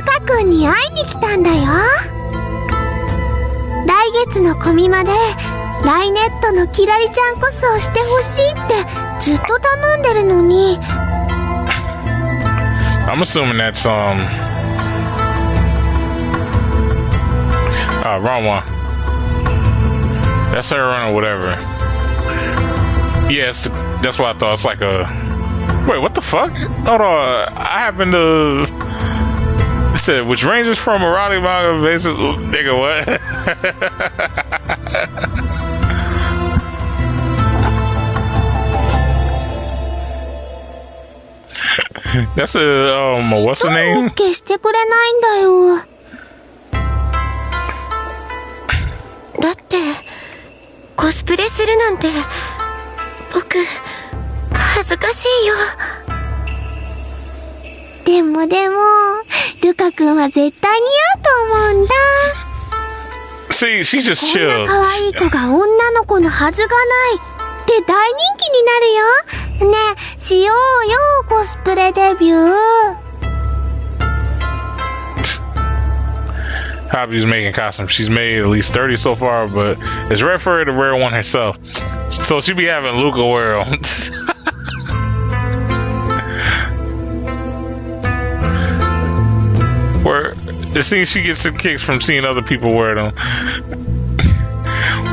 Speaker 2: カ君に会いに来たんだよ。来月のコミマで
Speaker 8: ライネットのキラリちゃんコスをしてほしいってずっと頼んでるのに。
Speaker 4: I'm assuming that's wrong one. That's her running whatever. Yes, that's what I thought. It's like a. Wait, what the fuck? Hold on. I happen to. It said, which ranges from erotic manga basis. Nigga, what? That's what's the name?
Speaker 8: 消してくれないんだよ。だって、コスプレするなんて、僕、恥ずかしいよ。でも、ルカ君は絶対似合うと思うんだ。
Speaker 4: See, she just
Speaker 8: こん
Speaker 4: chilled.
Speaker 8: な可愛い子が女の子のはずがないって大人気になるよ。ねえ、しようよ、コスプレデビュー。
Speaker 4: Hobby's making costumes. She's made at least 30 so far, but it's rare for her to wear one herself. So she be having Luca wear them. Where it seems she gets the kicks from seeing other people wear them.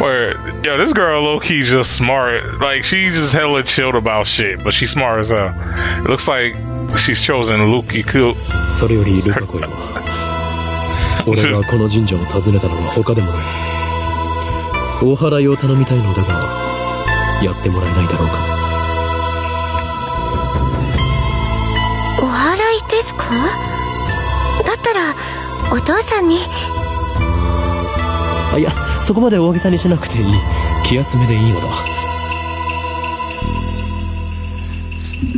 Speaker 4: Where, yo, this girl low-key just smart. Like, she just hella chilled about shit, but she's smart as hell. It looks like she's chosen Luki cool.
Speaker 3: それよりルカ子よ、俺がこの神社を訪ねたのは他でもない。お祓いを頼みたいのだが、やってもらえないだろうか。
Speaker 8: お祓いですか？だったら、お父さんに。
Speaker 3: いや、そこまで大げさにしなくていい。気休めでいいのだ。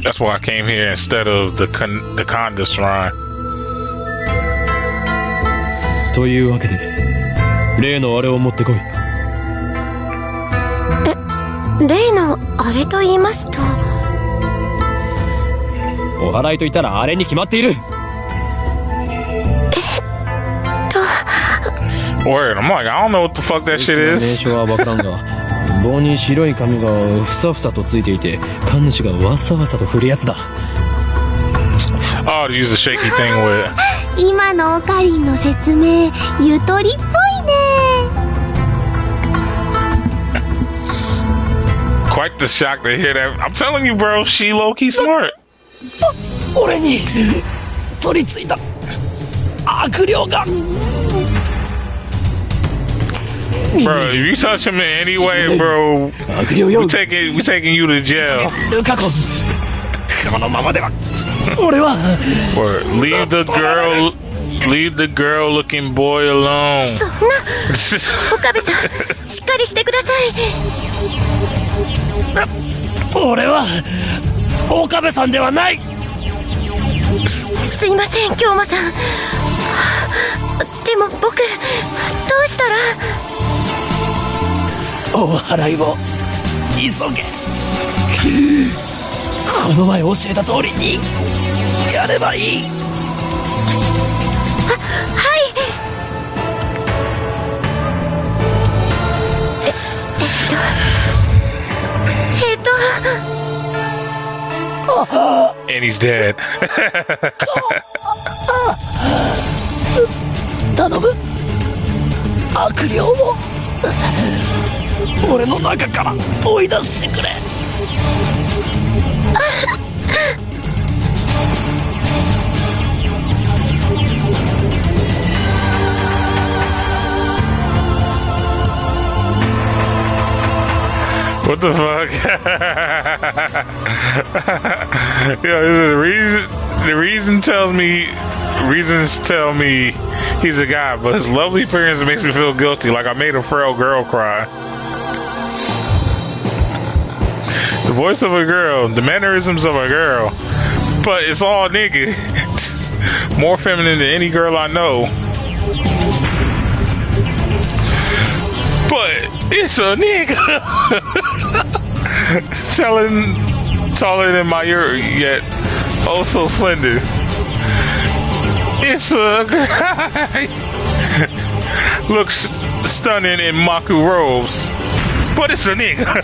Speaker 4: That's why I came here instead of the Kanda shrine.
Speaker 3: というわけで、例のあれを持ってこい。
Speaker 8: 例のあれと言いますと。
Speaker 3: お祓いと言ったらあれに決まっている。
Speaker 4: Word, I'm like, I don't know what the fuck that shit
Speaker 3: 名
Speaker 4: is.
Speaker 3: 称はわからんが、棒に白い紙がふさふさとついていて、神主がわさわさと振るやつだ。
Speaker 4: Oh, to use the shaky thing with.
Speaker 8: 今のオカリンの説明、ゆとりっぽいね。
Speaker 4: Quite the shock to hear that. I'm telling you, bro, she low-key smart.
Speaker 3: 俺に取り付いた悪霊が。
Speaker 4: Bro, if you touch him in any way, bro, we taking you to jail.
Speaker 3: ルカ子、このままでは俺は。
Speaker 4: Leave the girl looking boy alone.
Speaker 8: そんな、岡部さん、しっかりしてください。
Speaker 3: 俺は岡部さんではない。
Speaker 8: すいません、京馬さん。でも僕、どうしたら。
Speaker 3: お祓いを急げ。この前教えた通りにやればいい。
Speaker 8: はい。
Speaker 4: And he's dead.
Speaker 3: 頼む、悪霊を俺の中から追い出してくれ。
Speaker 4: What the fuck? Yo, reasons tell me he's a guy, but his lovely appearance makes me feel guilty, like I made a frail girl cry. The voice of a girl, the mannerisms of a girl, but it's all nigga. More feminine than any girl I know. But it's a nigga. Taller than my ear, yet oh so slender. It's a guy. Looks stunning in Maku robes. What is a nigga?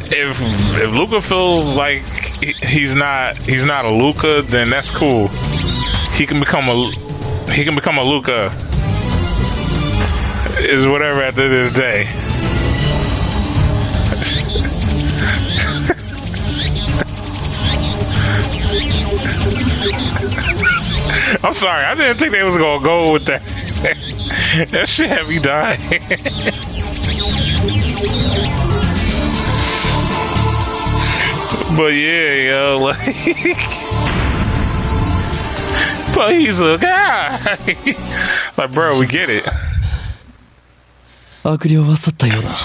Speaker 4: If Luca feels like he's not a Luca, then that's cool. He can become a Luca. Is whatever at the end of the day. I'm sorry, I didn't think they was gonna go with that. That shit had me dying. But yeah, yo, like, but he's a guy. Like, bro, we get it.
Speaker 3: 悪霊は去ったようだ。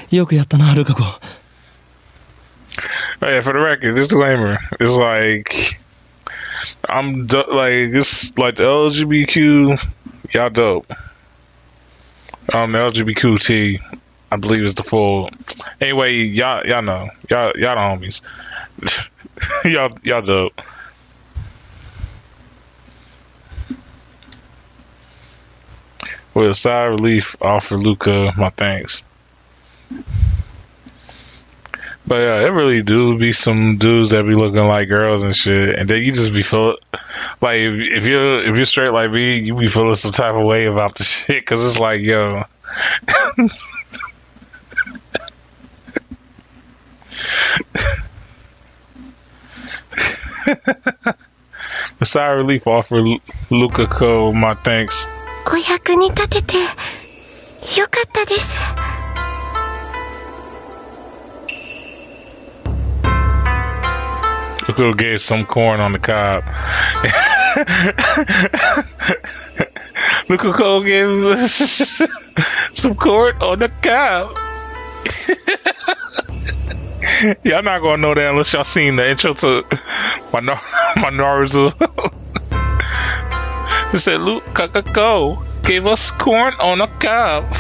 Speaker 3: よくやったな、ルカ子。
Speaker 4: Oh, yeah, for the record, disclaimer is like, like this, like the LGBTQ, y'all dope. The LGBTQT, I believe is the full. Anyway, y'all know, y'all the homies. y'all dope. With a sigh of relief, offer Luca my thanks. But yeah, it really do be some dudes that be looking like girls and shit, and then you just be feeling like if you're straight like me, you be feeling some type of way about the shit, because it's like, yo. A sigh of relief, offer Luca Co my thanks.
Speaker 8: お役に立ててよかったです。
Speaker 4: Luca gave some corn on the cob. Luca Cole gave us some corn on the cob. Y'all not gonna know that unless y'all seen the intro to my Naruto. It said Luca Cole gave us corn on a cob.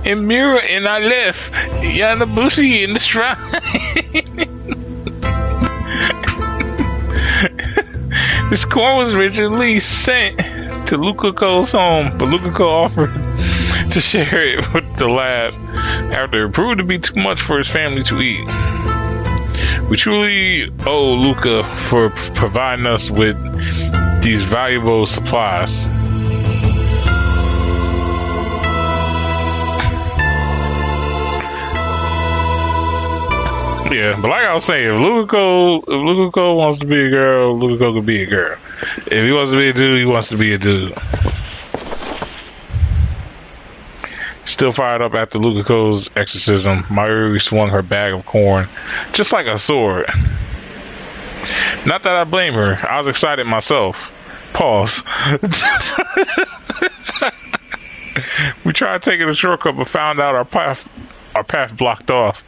Speaker 4: And Mira and I left Yanabushi in the shrine. This corn was originally sent to Luca Cole's home, but Luca Cole offered to share it with the lab after it proved to be too much for his family to eat. We truly owe Luca for providing us with these valuable supplies. Yeah, but like I was saying, if Luca Cole wants to be a girl, Luca Cole can be a girl. If he wants to be a dude, he wants to be a dude. Still fired up after Luca Cole's exorcism, Mayuri swung her bag of corn just like a sword. Not that I blame her. I was excited myself. Pause. We tried taking a shortcut but found out our path blocked off.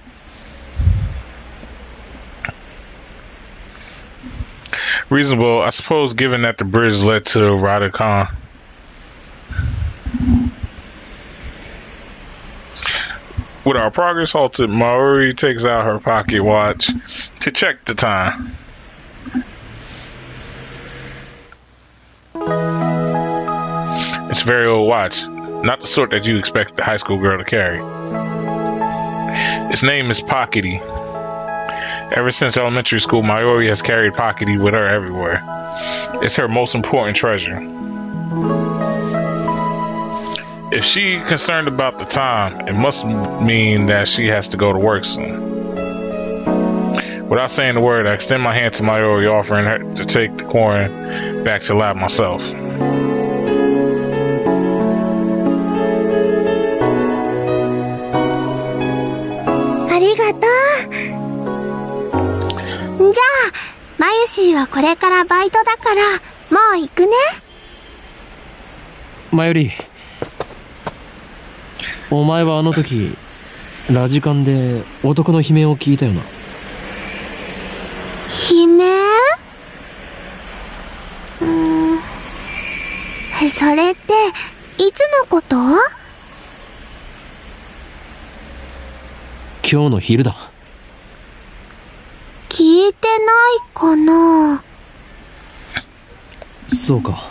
Speaker 4: Reasonable, I suppose, given that the bridge led to Radhakan. With our progress halted, Maori takes out her pocket watch to check the time. It's a very old watch, not the sort that you expect a high school girl to carry. Its name is Pockety. Ever since elementary school, Mayuri has carried Pockety with her everywhere. It's her most important treasure. If she's concerned about the time, it must mean that she has to go to work soon. Without saying a word, I extend my hand to Mayuri, offering her to take the corn back to the lab myself.
Speaker 8: Arigato. じゃあ、マユシーはこれからバイトだから、もう行くね。
Speaker 3: マユリ、お前はあの時、ラジカンで男の悲鳴を聞いたよな。
Speaker 8: 悲鳴？それって、いつのこと？
Speaker 3: 今日の昼だ。
Speaker 8: 聞いてる？ないかな。
Speaker 3: そうか。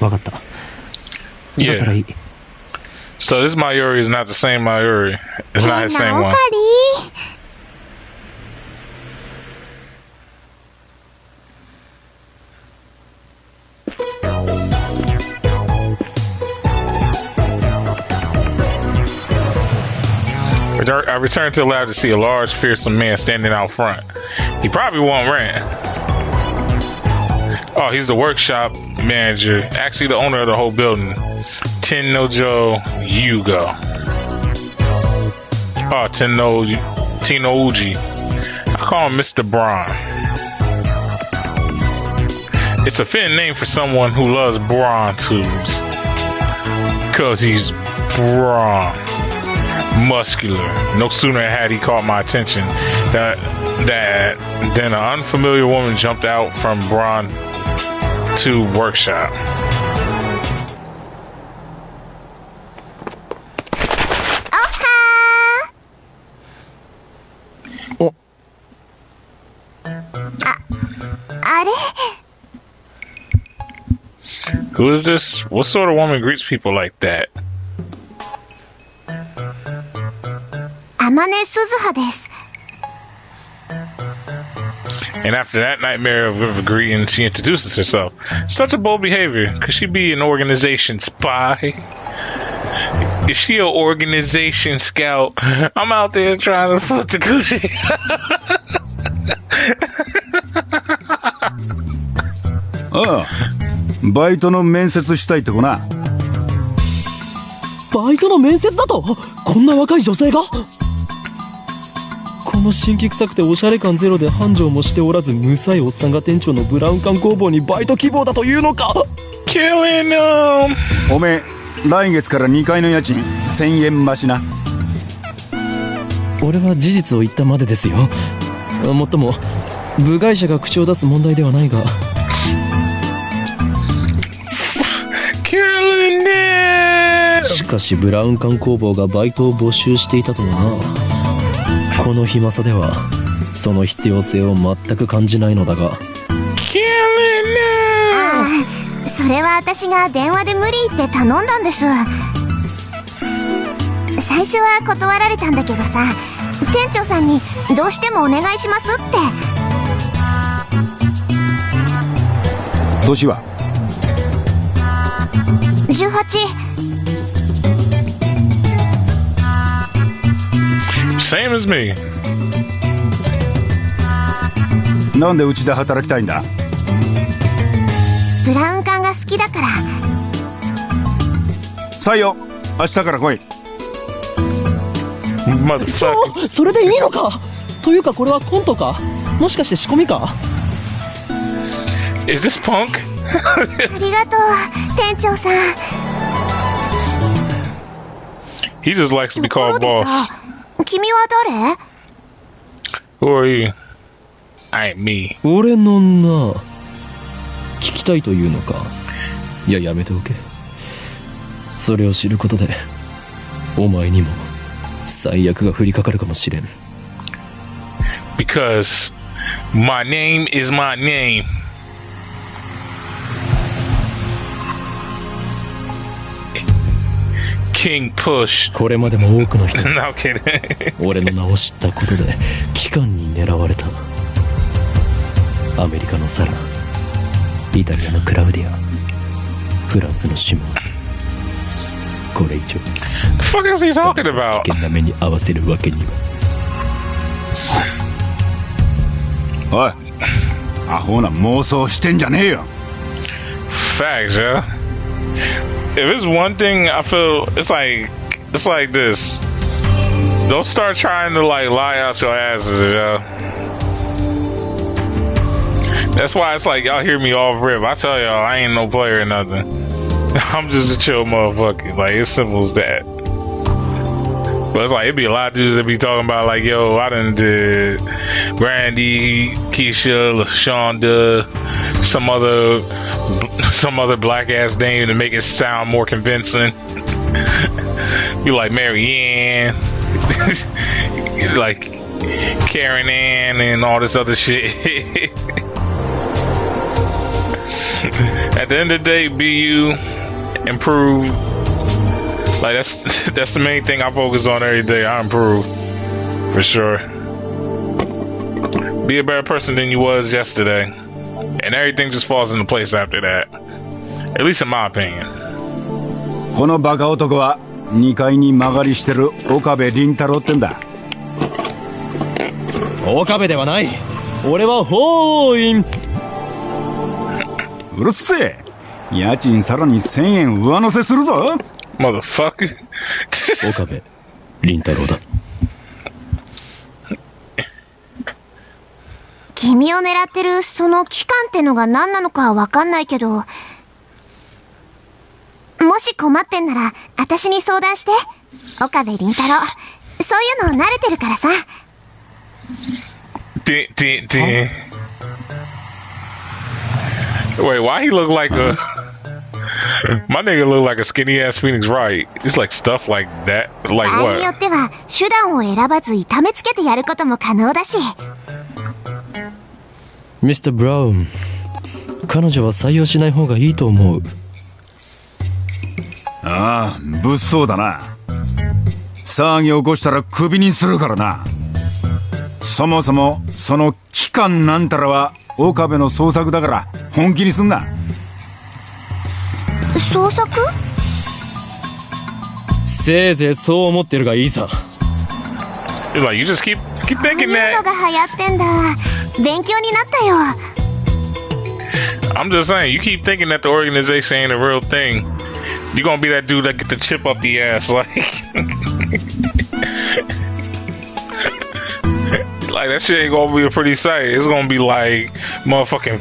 Speaker 3: わかった。だったらいい。
Speaker 4: So this Mayuri is not the same Mayuri. It's not his
Speaker 8: 変
Speaker 4: same
Speaker 8: なオ
Speaker 4: one.
Speaker 8: カ
Speaker 4: I returned to the lab to see a large, fearsome man standing out front. He probably won't rent. Oh, he's the workshop manager. Actually, the owner of the whole building. Tennojo Yugo. Oh, Tenouji. I call him Mr. Braun. It's a fitting name for someone who loves brawn tubes. Because he's brawn. Muscular. No sooner had he caught my attention than an unfamiliar woman jumped out from Braun Tube Workshop.
Speaker 3: Oh.
Speaker 8: あれ
Speaker 4: Who is this? What sort of woman greets people like that?
Speaker 8: 天音鈴葉です。
Speaker 4: And after that nightmare of greeting, she introduces herself. Such a bold behavior. Could she be an organization spy? Is she an organization scout? I'm out there trying to put the Gucci.
Speaker 9: ああ、バイトの面接したいって子な。
Speaker 3: バイトの面接だと？こんな若い女性が？この新規臭くておしゃれ感ゼロで繁盛もしておらず無さいおっさんが店長のブラウン管工房にバイト希望だというのか。
Speaker 4: Killing them.
Speaker 9: おめえ、来月から2階の家賃1000円増しな。
Speaker 3: 俺は事実を言ったまでですよ。もっとも部外者が口を出す問題ではないが。
Speaker 4: Killing them.
Speaker 3: しかしブラウン管工房がバイトを募集していたとはな。この暇さではその必要性を全く感じないのだが。
Speaker 8: それは私が電話で無理って頼んだんです。最初は断られたんだけどさ、店長さんにどうしてもお願いしますって。
Speaker 9: 年は
Speaker 8: 18。
Speaker 4: Same as me.
Speaker 9: なんでうちで働きたいんだ？
Speaker 8: ブラウン管が好きだから。
Speaker 9: 採用、明日から来い。
Speaker 4: Motherfucker.
Speaker 3: それでいいのか？というかこれはコントか？もしかして仕込みか？
Speaker 4: Is this punk?
Speaker 8: ありがとう、店長さん。
Speaker 4: He just likes to be
Speaker 8: ところ
Speaker 4: called
Speaker 8: で
Speaker 4: boss.
Speaker 8: さ、君は誰？
Speaker 4: Who are you? I ain't me.
Speaker 3: 俺のな、聞きたいというのか？いや、やめておけ。それを知ることでお前にも最悪が降りかかるかもしれん。
Speaker 4: Because my name is my name. King Push.
Speaker 3: これまでも多くの人
Speaker 4: No kidding.
Speaker 3: 俺の名を知ったことで機関に狙われた。アメリカのサラ、イタリアのクラウディア、フランスのシモン。これ以上
Speaker 4: The fuck is he talking
Speaker 3: 危
Speaker 4: about?
Speaker 3: 険な目に合わせるわけには。
Speaker 9: おい、アホな妄想してんじゃねえよ。
Speaker 4: Facts, yeah. If it's one thing I feel, it's like this. Don't start trying to like lie out your asses, yo. That's why it's like y'all hear me off rip. I tell y'all I ain't no player or nothing. I'm just a chill motherfucker. Like it's simple as that. But it's like it be a lot of dudes that be talking about like, yo, I done did Brandy, Keisha, LaShonda, some other black ass name to make it sound more convincing. You like Marianne. Like Karen Ann and all this other shit. At the end of the day, be you, improve. Like that's the main thing I focus on every day. I improve for sure. Be a better person than you was yesterday, and everything just falls into place after that. At least in my opinion.
Speaker 9: このバカ男は2階に間借りしてる岡部倫太郎ってんだ。
Speaker 3: 岡部ではない。俺は法院。
Speaker 9: うるせえ。家賃さらに1000円上乗せするぞ。
Speaker 4: Motherfucker.
Speaker 3: 岡部倫太郎だ。
Speaker 8: 君を狙ってるその期間ってのが何なのかはわかんないけど、もし困ってんなら私に相談して。岡部倫太郎、そういうの慣れてるからさ。
Speaker 4: Wait, why he look like a... My nigga look like a skinny ass Phoenix Wright. It's like stuff like that. Like
Speaker 8: 場合によ
Speaker 4: what?
Speaker 8: っては手段を選ばず痛めつけてやることも可能だし。
Speaker 3: ミスター・ブラウン、彼女は採用しない方がいいと思う。
Speaker 9: ああ、物騒だな。騒ぎ起こしたらクビにするからな。そもそもその期間なんたらは岡部の創作だから本気にすんな。
Speaker 8: 創作？
Speaker 3: せいぜいそう思ってるがいいさ。
Speaker 4: It's like you just keep
Speaker 8: そう
Speaker 4: thinking
Speaker 8: いうの
Speaker 4: that.
Speaker 8: が流行ってんだ。勉強になったよ。
Speaker 4: I'm just saying, you keep thinking that the organization ain't a real thing. You're gonna be that dude that get the chip up the ass, like. Like that shit ain't gonna be a pretty sight. It's gonna be like motherfucking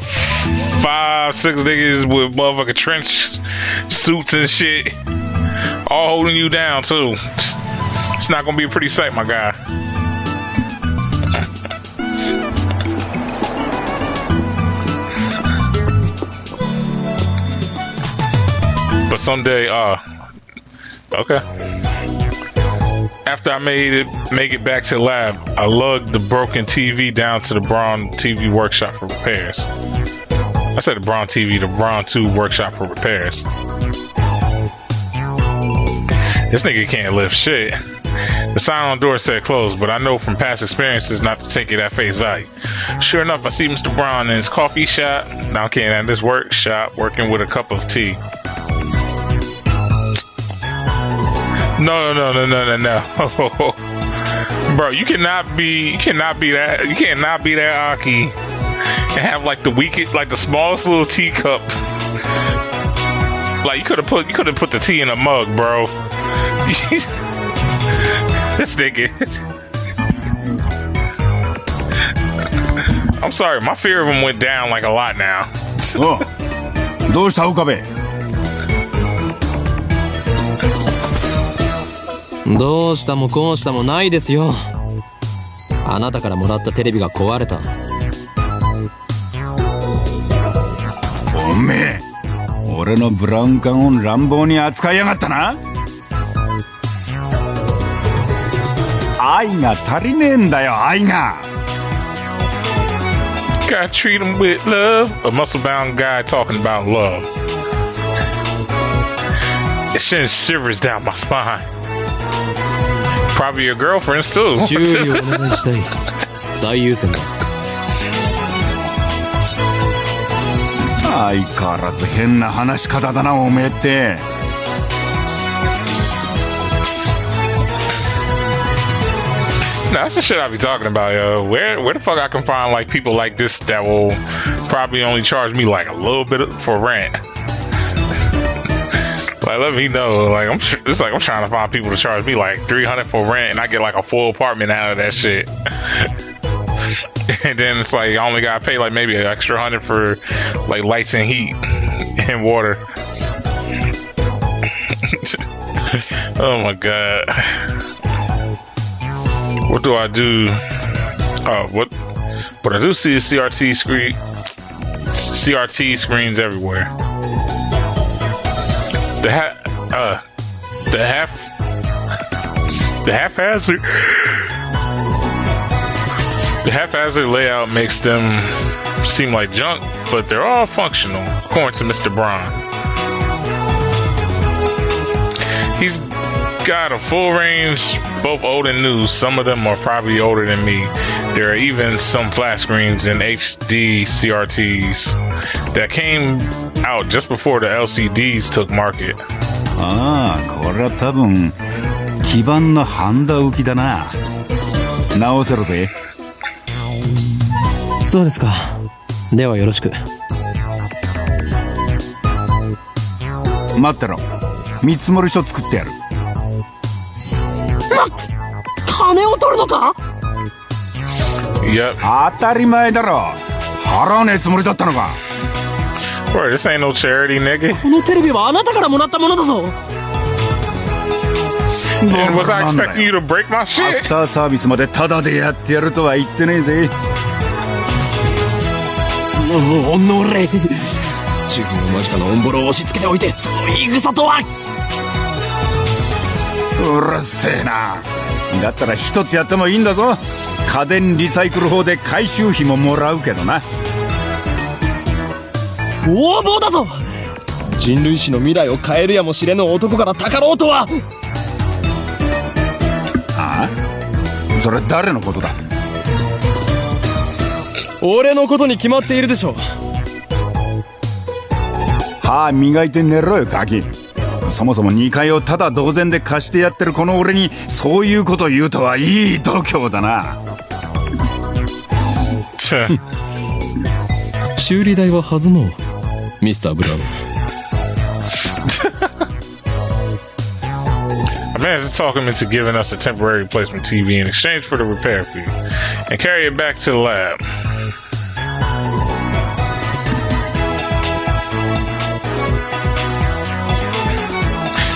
Speaker 4: 5-6 niggas with motherfucking trench suits and shit, all holding you down too. It's not gonna be a pretty sight, my guy. But someday, okay. After I make it back to the lab, I lugged the broken TV down to the Braun TV workshop for repairs. I said the Braun TV, the Braun 2 workshop for repairs. This nigga can't lift shit. The sign on the door said closed, but I know from past experiences not to take it at face value. Sure enough, I see Mr. Braun in his coffee shop. Now I can't at this workshop working with a cup of tea. No. Bro, you cannot be that Aki and have like the weakest, like the smallest little teacup. Like you could have put the tea in a mug, bro. This nigga. I'm sorry, my fear of him went down like a lot now.
Speaker 9: おう、どうした岡部。
Speaker 3: どうしたもこうしたもないですよ。あなたからもらったテレビが壊れた。
Speaker 9: おめえ、俺のブラウン管を乱暴に扱いやがったな。愛が足りねえんだよ、愛が。
Speaker 4: Gotta treat him with love. A muscle-bound guy talking about love. It sends shivers down my spine. Probably your girlfriend's too.
Speaker 3: 修理をお願いしたい。最優先だ。
Speaker 9: 相変わらず変な話し方だな、おめえって。
Speaker 4: No, that's the shit I be talking about, yo. Where the fuck I can find like people like this that will probably only charge me like a little bit for rent? Like, let me know. Like, it's like I'm trying to find people to charge me like $300 for rent, and I get like a full apartment out of that shit. And then it's like I only gotta pay like maybe an extra $100 for like lights and heat and water. Oh my god. What do I do? Oh, what I do see is CRT screens everywhere. The haphazard The haphazard layout makes them seem like junk, but they're all functional, according to Mr. Braun. He's got a full range, both old and new. Some of them are probably older than me. There are even some flat screens and HD CRTs that came out just before the LCDs took market.
Speaker 9: ああ、これは多分基板のハンダ浮きだな。直せろぜ。
Speaker 3: そうですか。ではよろしく。
Speaker 9: 待ってろ。見積書作ってやる。
Speaker 3: 金を取るのか？
Speaker 4: Yep.
Speaker 9: 当たり前だろ。払わねえつもりだったのか。
Speaker 4: Bro, this ain't no charity, nigga.
Speaker 3: このテレビはあなたからもらったものだぞ。
Speaker 4: And was I expecting you to break my
Speaker 9: ア
Speaker 4: shit?
Speaker 9: フターサービスまでタダでやってやるとは言ってねえぜ。
Speaker 3: おのれ。主婦の間近のオンボロを押し付けておいて、その言い草とは。
Speaker 9: うるせえな。だったら一つやってもいいんだぞ。家電リサイクル法で回収費ももらうけどな。
Speaker 3: 横暴だぞ。人類史の未来を変えるやもしれぬ男からたかろうとは。
Speaker 9: ああ？それ誰のことだ？
Speaker 3: 俺のことに決まっているでしょ。
Speaker 9: 歯磨いて寝ろよガキ。そもそも2階をただ同然で貸してやってるこの俺にそういうこと言うとはいい度胸だな。
Speaker 3: 修理代は弾もう、ミスター・ブラウン。
Speaker 4: I managed to talk him into giving us a temporary replacement TV in exchange for the repair fee and carry it back to the lab.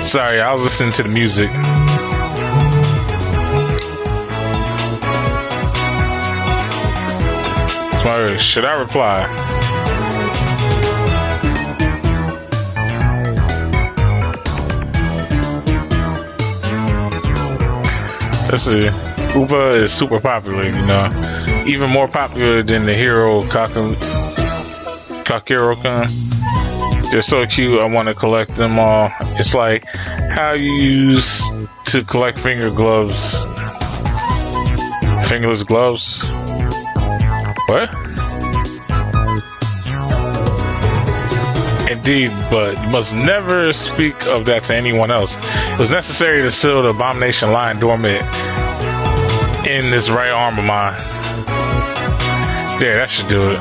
Speaker 4: Sorry, I was listening to the music. Should I reply? Let's see. Upa is super popular, you know. Even more popular than the hero Kakiro-kun. They're so cute, I want to collect them all. It's like how you used to collect finger gloves. Fingerless gloves? What? Indeed, but you must never speak of that to anyone else. It was necessary to seal the abomination lying dormant in this right arm of mine. There, that should do it.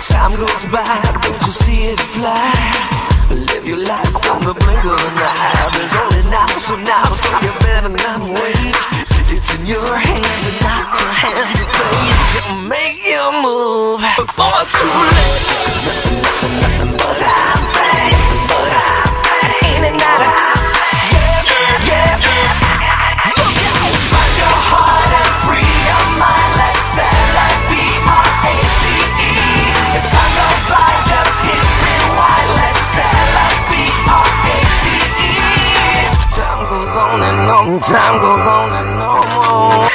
Speaker 10: Time goes by, don't you see it fly? Live your life from the blink of an eye. There's only now, so you better not wait. It's in your hands and not the hands of fate. You make your move before it's too late. Nothing but time fade. Ain't it not time? Yeah. Find your heart and free your mind. Let's celebrate B-R-A-T-E. If time goes by, just hit rewind. Let's celebrate B-R-A-T-E. Time goes on and on. Time goes on and on.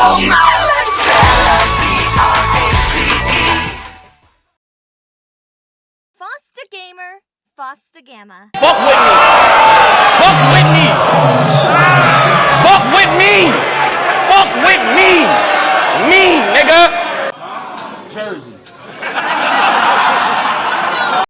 Speaker 10: Oh my, let's celebrate.
Speaker 11: Foster Gamer, Foster Gamma.
Speaker 3: Fuck with me!